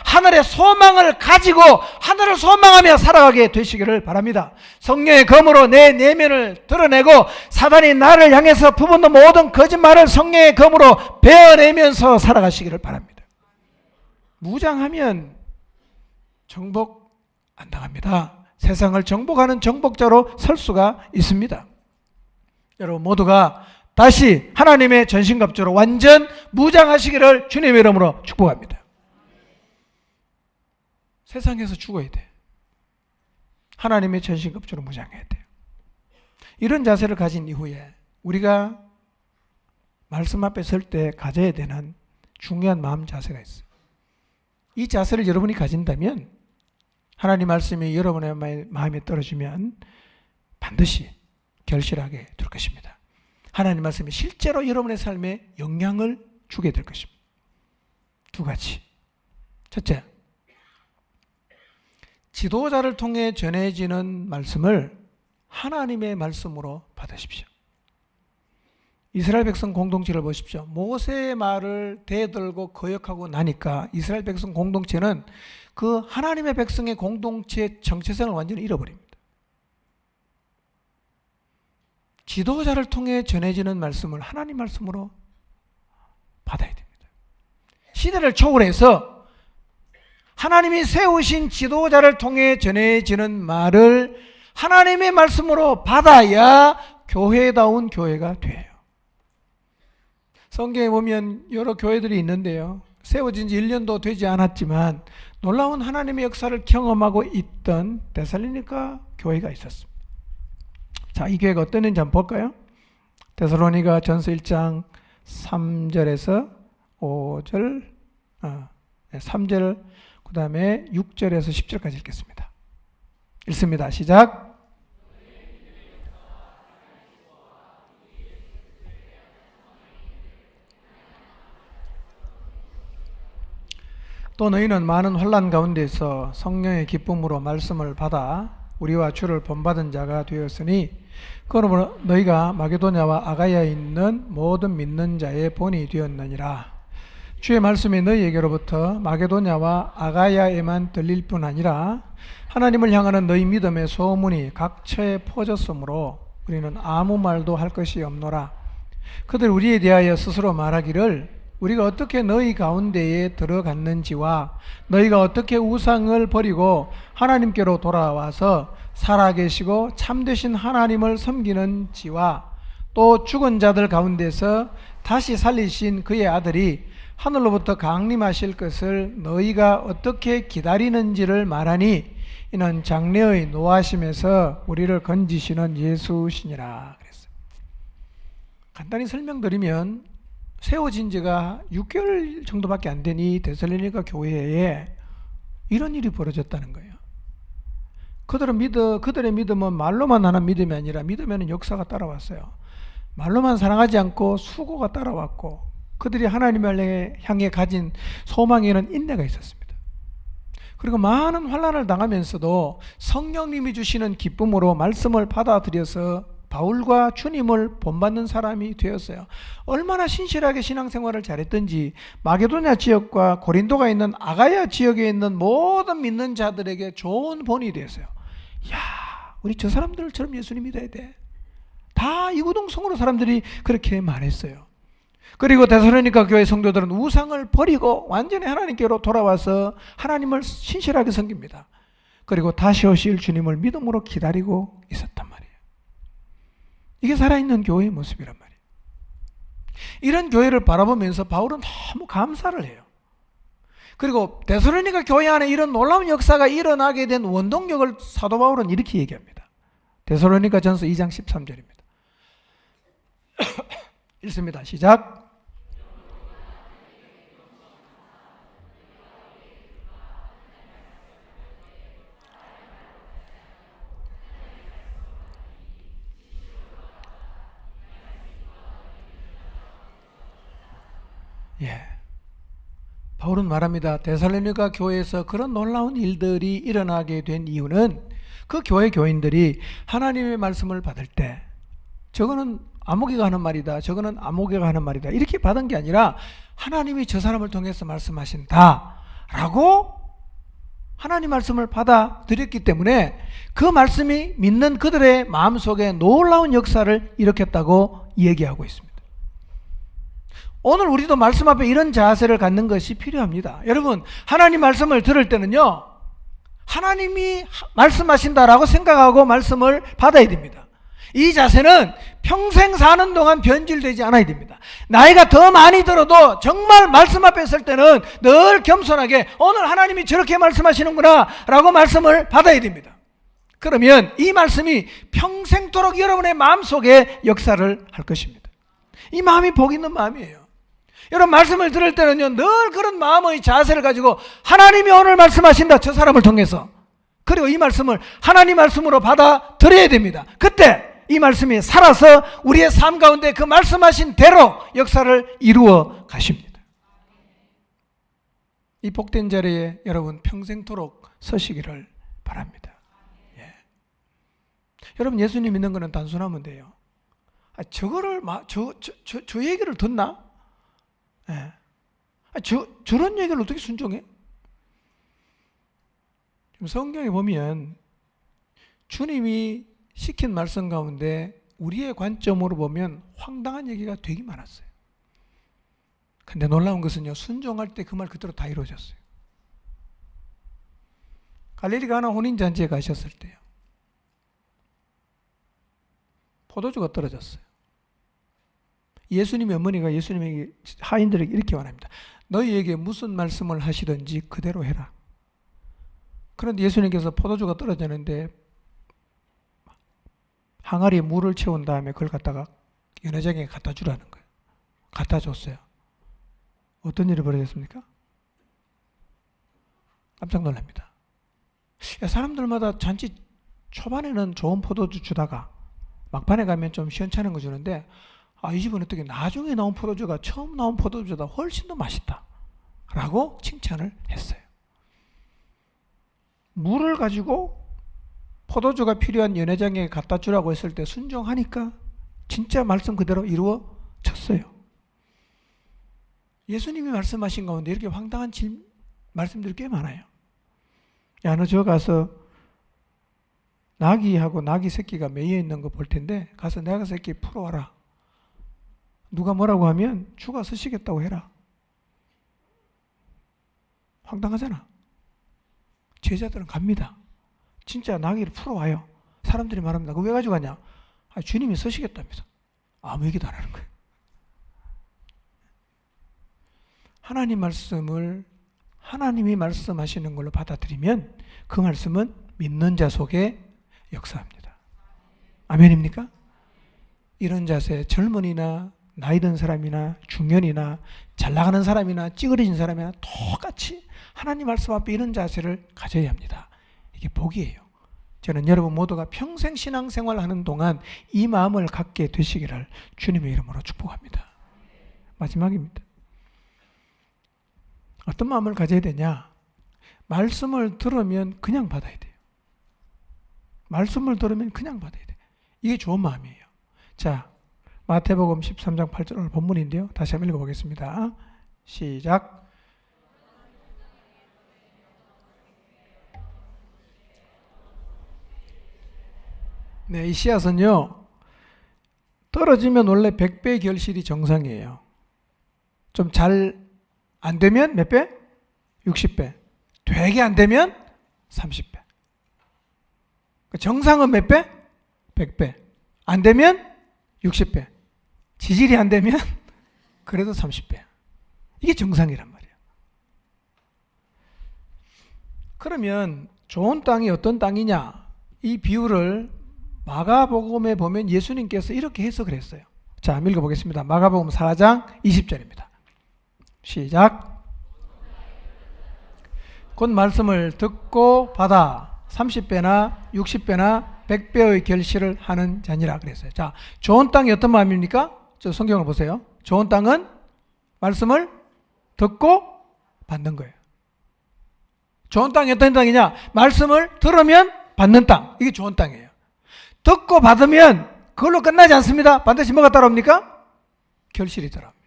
하늘의 소망을 가지고 하늘을 소망하며 살아가게 되시기를 바랍니다. 성령의 검으로 내 내면을 드러내고 사단이 나를 향해서 부분도 모든 거짓말을 성령의 검으로 베어내면서 살아가시기를 바랍니다. 무장하면 정복 안 당합니다. 세상을 정복하는 정복자로 설 수가 있습니다. 여러분 모두가 다시 하나님의 전신갑주로 완전 무장하시기를 주님의 이름으로 축복합니다. 세상에서 죽어야 돼. 하나님의 전신갑주로 무장해야 돼요. 이런 자세를 가진 이후에 우리가 말씀 앞에 설 때 가져야 되는 중요한 마음 자세가 있어요. 이 자세를 여러분이 가진다면 하나님 말씀이 여러분의 마음에 떨어지면 반드시 결실하게 될 것입니다. 하나님 말씀이 실제로 여러분의 삶에 영향을 주게 될 것입니다. 두 가지. 첫째, 지도자를 통해 전해지는 말씀을 하나님의 말씀으로 받으십시오. 이스라엘 백성 공동체를 보십시오. 모세의 말을 대들고 거역하고 나니까 이스라엘 백성 공동체는 그 하나님의 백성의 공동체의 정체성을 완전히 잃어버립니다. 지도자를 통해 전해지는 말씀을 하나님 말씀으로 받아야 됩니다. 시대를 초월해서 하나님이 세우신 지도자를 통해 전해지는 말을 하나님의 말씀으로 받아야 교회다운 교회가 돼요. 성경에 보면 여러 교회들이 있는데요, 세워진 지 1년도 되지 않았지만 놀라운 하나님의 역사를 경험하고 있던 데살로니가 교회가 있었습니다. 자, 이 교회가 어땠는지 한번 볼까요? 데살로니가 전서 1장 3절에서 5절, 3절, 그 다음에 6절에서 10절까지 읽겠습니다. 읽습니다. 시작. 또 너희는 많은 환난 가운데서 성령의 기쁨으로 말씀을 받아 우리와 주를 본받은 자가 되었으니 그러므로 너희가 마게도냐와 아가야에 있는 모든 믿는 자의 본이 되었느니라. 주의 말씀이 너희에게로부터 마게도냐와 아가야에만 들릴 뿐 아니라 하나님을 향하는 너희 믿음의 소문이 각처에 퍼졌으므로 우리는 아무 말도 할 것이 없노라. 그들 우리에 대하여 스스로 말하기를 우리가 어떻게 너희 가운데에 들어갔는지와 너희가 어떻게 우상을 버리고 하나님께로 돌아와서 살아계시고 참되신 하나님을 섬기는지와 또 죽은 자들 가운데서 다시 살리신 그의 아들이 하늘로부터 강림하실 것을 너희가 어떻게 기다리는지를 말하니 이는 장래의 노하심에서 우리를 건지시는 예수시니라 그랬어요. 간단히 설명드리면 세워진 지가 6개월 정도밖에 안 되니 데살로니가 교회에 이런 일이 벌어졌다는 거예요. 그들의 믿음은 말로만 하는 믿음이 아니라 믿음에는 역사가 따라왔어요. 말로만 사랑하지 않고 수고가 따라왔고 그들이 하나님을 향해 가진 소망에는 인내가 있었습니다. 그리고 많은 환난을 당하면서도 성령님이 주시는 기쁨으로 말씀을 받아들여서 바울과 주님을 본받는 사람이 되었어요. 얼마나 신실하게 신앙생활을 잘했던지 마게도냐 지역과 고린도가 있는 아가야 지역에 있는 모든 믿는 자들에게 좋은 본이 되었어요. 야, 우리 저 사람들처럼 예수님 믿어야 돼. 다 이구동성으로 사람들이 그렇게 말했어요. 그리고 데살로니가 교회 성도들은 우상을 버리고 완전히 하나님께로 돌아와서 하나님을 신실하게 섬깁니다. 그리고 다시 오실 주님을 믿음으로 기다리고 있었단 말이에요. 이게 살아있는 교회의 모습이란 말이에요. 이런 교회를 바라보면서 바울은 너무 감사를 해요. 그리고 데살로니가 교회 안에 이런 놀라운 역사가 일어나게 된 원동력을 사도 바울은 이렇게 얘기합니다. 데살로니가 전서 2장 13절입니다. 읽습니다. 시작. 예. 바울은 말합니다. 데살로니가 교회에서 그런 놀라운 일들이 일어나게 된 이유는 그 교회 교인들이 하나님의 말씀을 받을 때 저거는 아모개가 하는 말이다, 저거는 아모개가 하는 말이다 이렇게 받은 게 아니라 하나님이 저 사람을 통해서 말씀하신다 라고 하나님 말씀을 받아들였기 때문에 그 말씀이 믿는 그들의 마음속에 놀라운 역사를 일으켰다고 얘기하고 있습니다. 오늘 우리도 말씀 앞에 이런 자세를 갖는 것이 필요합니다. 여러분, 하나님 말씀을 들을 때는요, 하나님이 말씀하신다라고 생각하고 말씀을 받아야 됩니다. 이 자세는 평생 사는 동안 변질되지 않아야 됩니다. 나이가 더 많이 들어도 정말 말씀 앞에 설 때는 늘 겸손하게 오늘 하나님이 저렇게 말씀하시는구나 라고 말씀을 받아야 됩니다. 그러면 이 말씀이 평생토록 여러분의 마음속에 역사를 할 것입니다. 이 마음이 복 있는 마음이에요. 여러분, 말씀을 들을 때는요, 늘 그런 마음의 자세를 가지고 하나님이 오늘 말씀하신다, 저 사람을 통해서. 그리고 이 말씀을 하나님 말씀으로 받아들여야 됩니다. 그때 이 말씀이 살아서 우리의 삶 가운데 그 말씀하신 대로 역사를 이루어 가십니다. 이 복된 자리에 여러분 평생토록 서시기를 바랍니다. 예. 여러분, 예수님 믿는 것은 단순하면 돼요. 저거를 저 얘기를 듣나? 예. 저런 얘기를 어떻게 순종해? 성경에 보면 주님이 시킨 말씀 가운데 우리의 관점으로 보면 황당한 얘기가 되게 많았어요. 근데 놀라운 것은요, 순종할 때 그 말 그대로 다 이루어졌어요. 갈릴리 가나 혼인잔치에 가셨을 때요, 포도주가 떨어졌어요. 예수님의 어머니가 예수님에게 하인들에게 이렇게 말합니다. 너희에게 무슨 말씀을 하시든지 그대로 해라. 그런데 예수님께서 포도주가 떨어졌는데 항아리에 물을 채운 다음에 그걸 갖다가 연회장에 갖다 주라는 거예요. 갖다 줬어요. 어떤 일이 벌어졌습니까? 깜짝 놀랍니다. 사람들마다 잔치 초반에는 좋은 포도주 주다가 막판에 가면 좀 시원찮은 거 주는데 이 집은 어떻게 나중에 나온 포도주가 처음 나온 포도주보다 훨씬 더 맛있다 라고 칭찬을 했어요. 물을 가지고 포도주가 필요한 연회장에 갖다 주라고 했을 때 순종하니까 진짜 말씀 그대로 이루어졌어요. 예수님이 말씀하신 가운데 이렇게 황당한 말씀들이 꽤 많아요. 야, 너 저 가서 나귀하고 나귀 새끼가 매여 있는 거 볼 텐데 가서 나귀 새끼 풀어와라. 누가 뭐라고 하면 주가 쓰시겠다고 해라. 황당하잖아. 제자들은 갑니다. 진짜 나귀를 풀어와요. 사람들이 말합니다. 그거 왜 가져가냐? 주님이 쓰시겠답니다. 아무 얘기도 안 하는 거예요. 하나님 말씀을 하나님이 말씀하시는 걸로 받아들이면 그 말씀은 믿는 자 속에 역사합니다. 아멘입니까? 이런 자세 젊은이나 나이 든 사람이나 중년이나 잘 나가는 사람이나 찌그러진 사람이나 똑같이 하나님 말씀 앞에 이런 자세를 가져야 합니다. 이게 복이에요. 저는 여러분 모두가 평생 신앙생활 하는 동안 이 마음을 갖게 되시기를 주님의 이름으로 축복합니다. 마지막입니다. 어떤 마음을 가져야 되냐? 말씀을 들으면 그냥 받아야 돼요. 말씀을 들으면 그냥 받아야 돼요. 이게 좋은 마음이에요. 자, 마태복음 13장 8절 오늘 본문인데요. 다시 한번 읽어보겠습니다. 시작. 네, 이 씨앗은요, 떨어지면 원래 100배 결실이 정상이에요. 좀 잘 안 되면 몇 배? 60배. 되게 안 되면 30배. 정상은 몇 배? 100배. 안 되면 60배. 지질이 안 되면 그래도 30배. 이게 정상이란 말이에요. 그러면 좋은 땅이 어떤 땅이냐? 이 비유를 마가복음에 보면 예수님께서 이렇게 해석을 했어요. 자, 한번 읽어보겠습니다. 마가복음 4장 20절입니다. 시작. 곧 말씀을 듣고 받아 30배나 60배나 100배의 결실을 하는 자니라 그랬어요. 자, 좋은 땅이 어떤 마음입니까? 저 성경을 보세요. 좋은 땅은 말씀을 듣고 받는 거예요. 좋은 땅이 어떤 땅이냐? 말씀을 들으면 받는 땅. 이게 좋은 땅이에요. 듣고 받으면 그걸로 끝나지 않습니다. 반드시 뭐가 따라옵니까? 결실이 따라옵니다.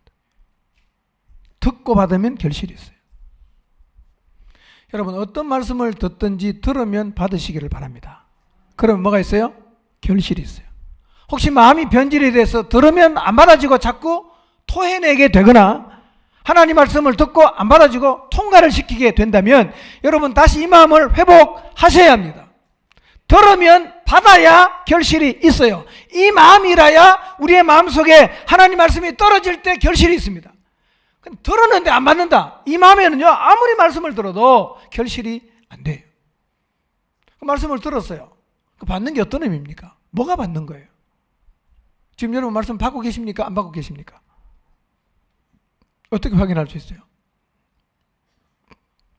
듣고 받으면 결실이 있어요. 여러분 어떤 말씀을 듣든지 들으면 받으시기를 바랍니다. 그러면 뭐가 있어요? 결실이 있어요. 혹시 마음이 변질이 돼서 들으면 안 받아지고 자꾸 토해내게 되거나 하나님 말씀을 듣고 안 받아지고 통과를 시키게 된다면 여러분 다시 이 마음을 회복하셔야 합니다. 들으면 받아야 결실이 있어요. 이 마음이라야 우리의 마음속에 하나님 말씀이 떨어질 때 결실이 있습니다. 들었는데 안 받는다. 이 마음에는요 아무리 말씀을 들어도 결실이 안 돼요. 그 말씀을 들었어요. 그 받는 게 어떤 의미입니까? 뭐가 받는 거예요? 지금 여러분 말씀 받고 계십니까? 안 받고 계십니까? 어떻게 확인할 수 있어요?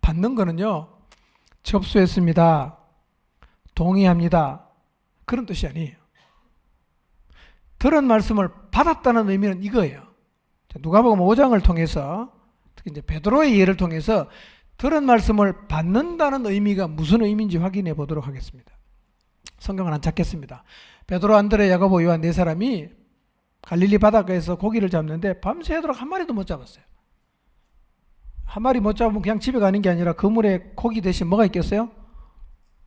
받는 거는요 접수했습니다. 동의합니다. 그런 뜻이 아니에요. 들은 말씀을 받았다는 의미는 이거예요. 누가복음 5장을 통해서 특히 이제 베드로의 예를 통해서 들은 말씀을 받는다는 의미가 무슨 의미인지 확인해 보도록 하겠습니다. 성경은 안 찾겠습니다. 베드로, 안드레, 야고보, 요한 네 사람이 갈릴리 바닷가에서 고기를 잡는데 밤새도록 한 마리도 못 잡았어요. 한 마리 못 잡으면 그냥 집에 가는 게 아니라 그물에 고기 대신 뭐가 있겠어요?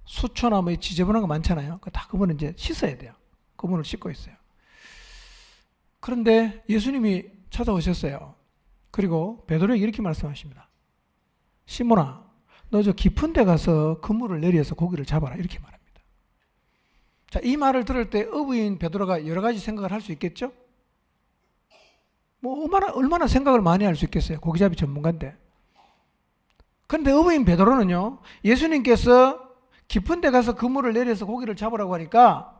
수초나 뭐 지저분한 거 많잖아요. 다 그물은 이제 씻어야 돼요. 그물을 씻고 있어요. 그런데 예수님이 찾아오셨어요. 그리고 베드로에게 이렇게 말씀하십니다. 시몬아, 너 저 깊은 데 가서 그물을 내려서 고기를 잡아라. 이렇게 말합니다. 자, 이 말을 들을 때 어부인 베드로가 여러 가지 생각을 할 수 있겠죠? 뭐 얼마나 생각을 많이 할 수 있겠어요. 고기잡이 전문가인데. 그런데 어부인 베드로는요, 예수님께서 깊은 데 가서 그물을 내려서 고기를 잡으라고 하니까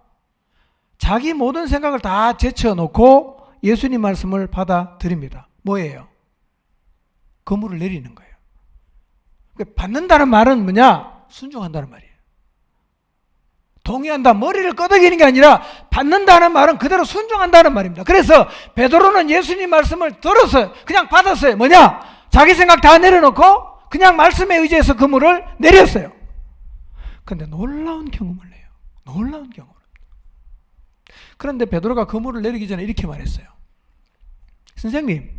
자기 모든 생각을 다 제쳐놓고 예수님 말씀을 받아들입니다. 뭐예요? 그물을 내리는 거예요. 받는다는 말은 뭐냐? 순종한다는 말이에요. 동의한다, 머리를 끄덕이는 게 아니라 받는다는 말은 그대로 순종한다는 말입니다. 그래서 베드로는 예수님 말씀을 들어서 그냥 받았어요. 뭐냐? 자기 생각 다 내려놓고 그냥 말씀에 의지해서 그물을 내렸어요. 그런데 놀라운 경험을 해요. 놀라운 경험을. 그런데 베드로가 그물을 내리기 전에 이렇게 말했어요. 선생님,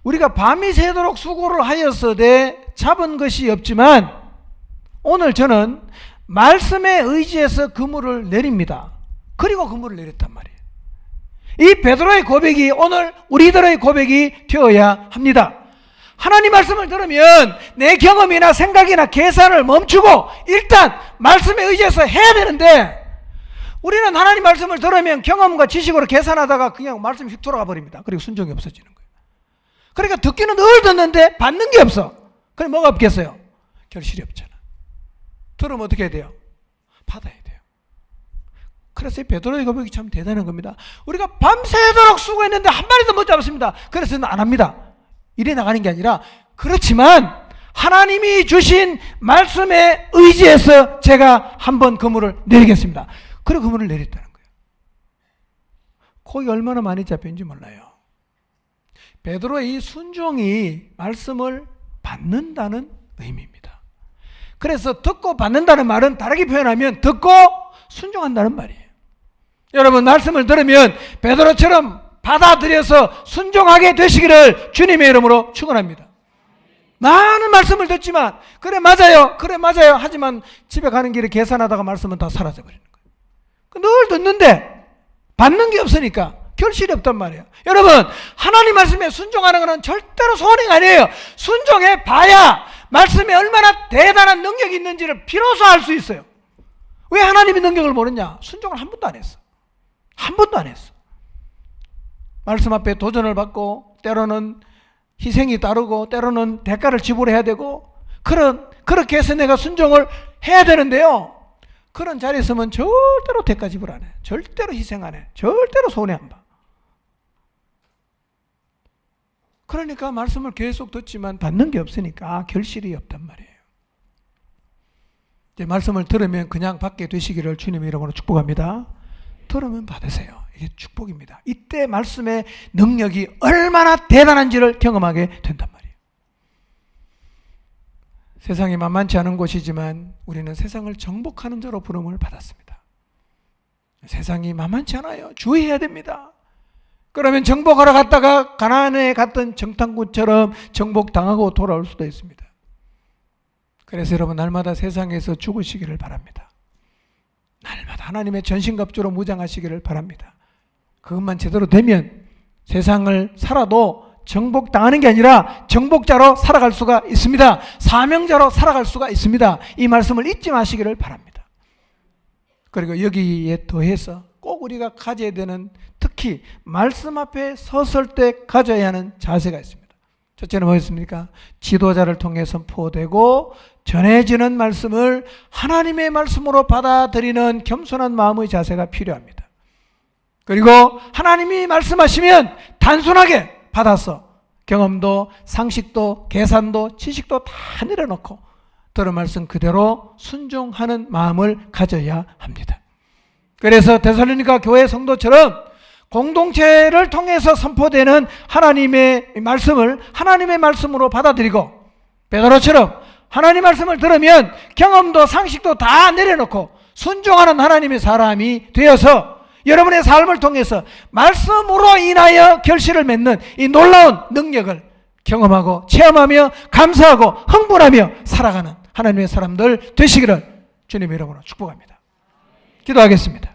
우리가 밤이 새도록 수고를 하였으되 잡은 것이 없지만 오늘 저는 말씀에 의지해서 그물을 내립니다. 그리고 그물을 내렸단 말이에요. 이 베드로의 고백이 오늘 우리들의 고백이 되어야 합니다. 하나님 말씀을 들으면 내 경험이나 생각이나 계산을 멈추고 일단 말씀에 의지해서 해야 되는데, 우리는 하나님 말씀을 들으면 경험과 지식으로 계산하다가 그냥 말씀이 휙 돌아가 버립니다. 그리고 순종이 없어지는 거예요. 그러니까 듣기는 늘 듣는데 받는 게 없어. 그럼 뭐가 없겠어요? 결실이 없잖아. 들으면 어떻게 해야 돼요? 받아야 돼요. 그래서 이 베드로의 고백이 참 대단한 겁니다. 우리가 밤새도록 수고했는데 한 마리도 못 잡았습니다. 그래서 안 합니다. 이래 나가는 게 아니라, 그렇지만 하나님이 주신 말씀에 의지해서 제가 한번 그물을 내리겠습니다. 그리고 그물을 내렸다는 거예요. 거기 얼마나 많이 잡혔는지 몰라요. 베드로의 이 순종이 말씀을 받는다는 의미입니다. 그래서 듣고 받는다는 말은 다르게 표현하면 듣고 순종한다는 말이에요. 여러분, 말씀을 들으면 베드로처럼 받아들여서 순종하게 되시기를 주님의 이름으로 축원합니다. 많은 말씀을 듣지만 그래 맞아요 하지만 집에 가는 길에 계산하다가 말씀은 다 사라져버리는 거예요. 늘 듣는데 받는 게 없으니까 결실이 없단 말이에요. 여러분, 하나님 말씀에 순종하는 것은 절대로 손해가 아니에요. 순종해 봐야 말씀에 얼마나 대단한 능력이 있는지를 비로소 알 수 있어요. 왜 하나님의 능력을 모르냐? 순종을 한 번도 안 했어. 한 번도 안 했어. 말씀 앞에 도전을 받고 때로는 희생이 따르고 때로는 대가를 지불해야 되고 그렇게 해서 내가 순종을 해야 되는데요, 그런 자리에 있으면 절대로 대가 지불 안 해. 절대로 희생 안 해. 절대로 손해 안 봐. 그러니까 말씀을 계속 듣지만 받는 게 없으니까 결실이 없단 말이에요. 이제 말씀을 들으면 그냥 받게 되시기를 주님의 이름으로 축복합니다. 들으면 받으세요. 이게 축복입니다. 이때 말씀의 능력이 얼마나 대단한지를 경험하게 된단 말이에요. 세상이 만만치 않은 곳이지만 우리는 세상을 정복하는 자로 부름을 받았습니다. 세상이 만만치 않아요. 주의해야 됩니다. 그러면 정복하러 갔다가 가나안에 갔던 정탐꾼처럼 정복당하고 돌아올 수도 있습니다. 그래서 여러분, 날마다 세상에서 죽으시기를 바랍니다. 날마다 하나님의 전신갑주로 무장하시기를 바랍니다. 그것만 제대로 되면 세상을 살아도 정복당하는 게 아니라 정복자로 살아갈 수가 있습니다. 사명자로 살아갈 수가 있습니다. 이 말씀을 잊지 마시기를 바랍니다. 그리고 여기에 더해서 꼭 우리가 가져야 되는, 특히 말씀 앞에 섰을 때 가져야 하는 자세가 있습니다. 첫째는 뭐였습니까? 지도자를 통해 선포되고 전해지는 말씀을 하나님의 말씀으로 받아들이는 겸손한 마음의 자세가 필요합니다. 그리고 하나님이 말씀하시면 단순하게 받아서 경험도 상식도 계산도 지식도 다 내려놓고 들은 말씀 그대로 순종하는 마음을 가져야 합니다. 그래서 데살로니가 교회 성도처럼 공동체를 통해서 선포되는 하나님의 말씀을 하나님의 말씀으로 받아들이고, 베드로처럼 하나님 말씀을 들으면 경험도 상식도 다 내려놓고 순종하는 하나님의 사람이 되어서 여러분의 삶을 통해서 말씀으로 인하여 결실을 맺는 이 놀라운 능력을 경험하고 체험하며 감사하고 흥분하며 살아가는 하나님의 사람들 되시기를 주님의 이름으로 축복합니다. 기도하겠습니다.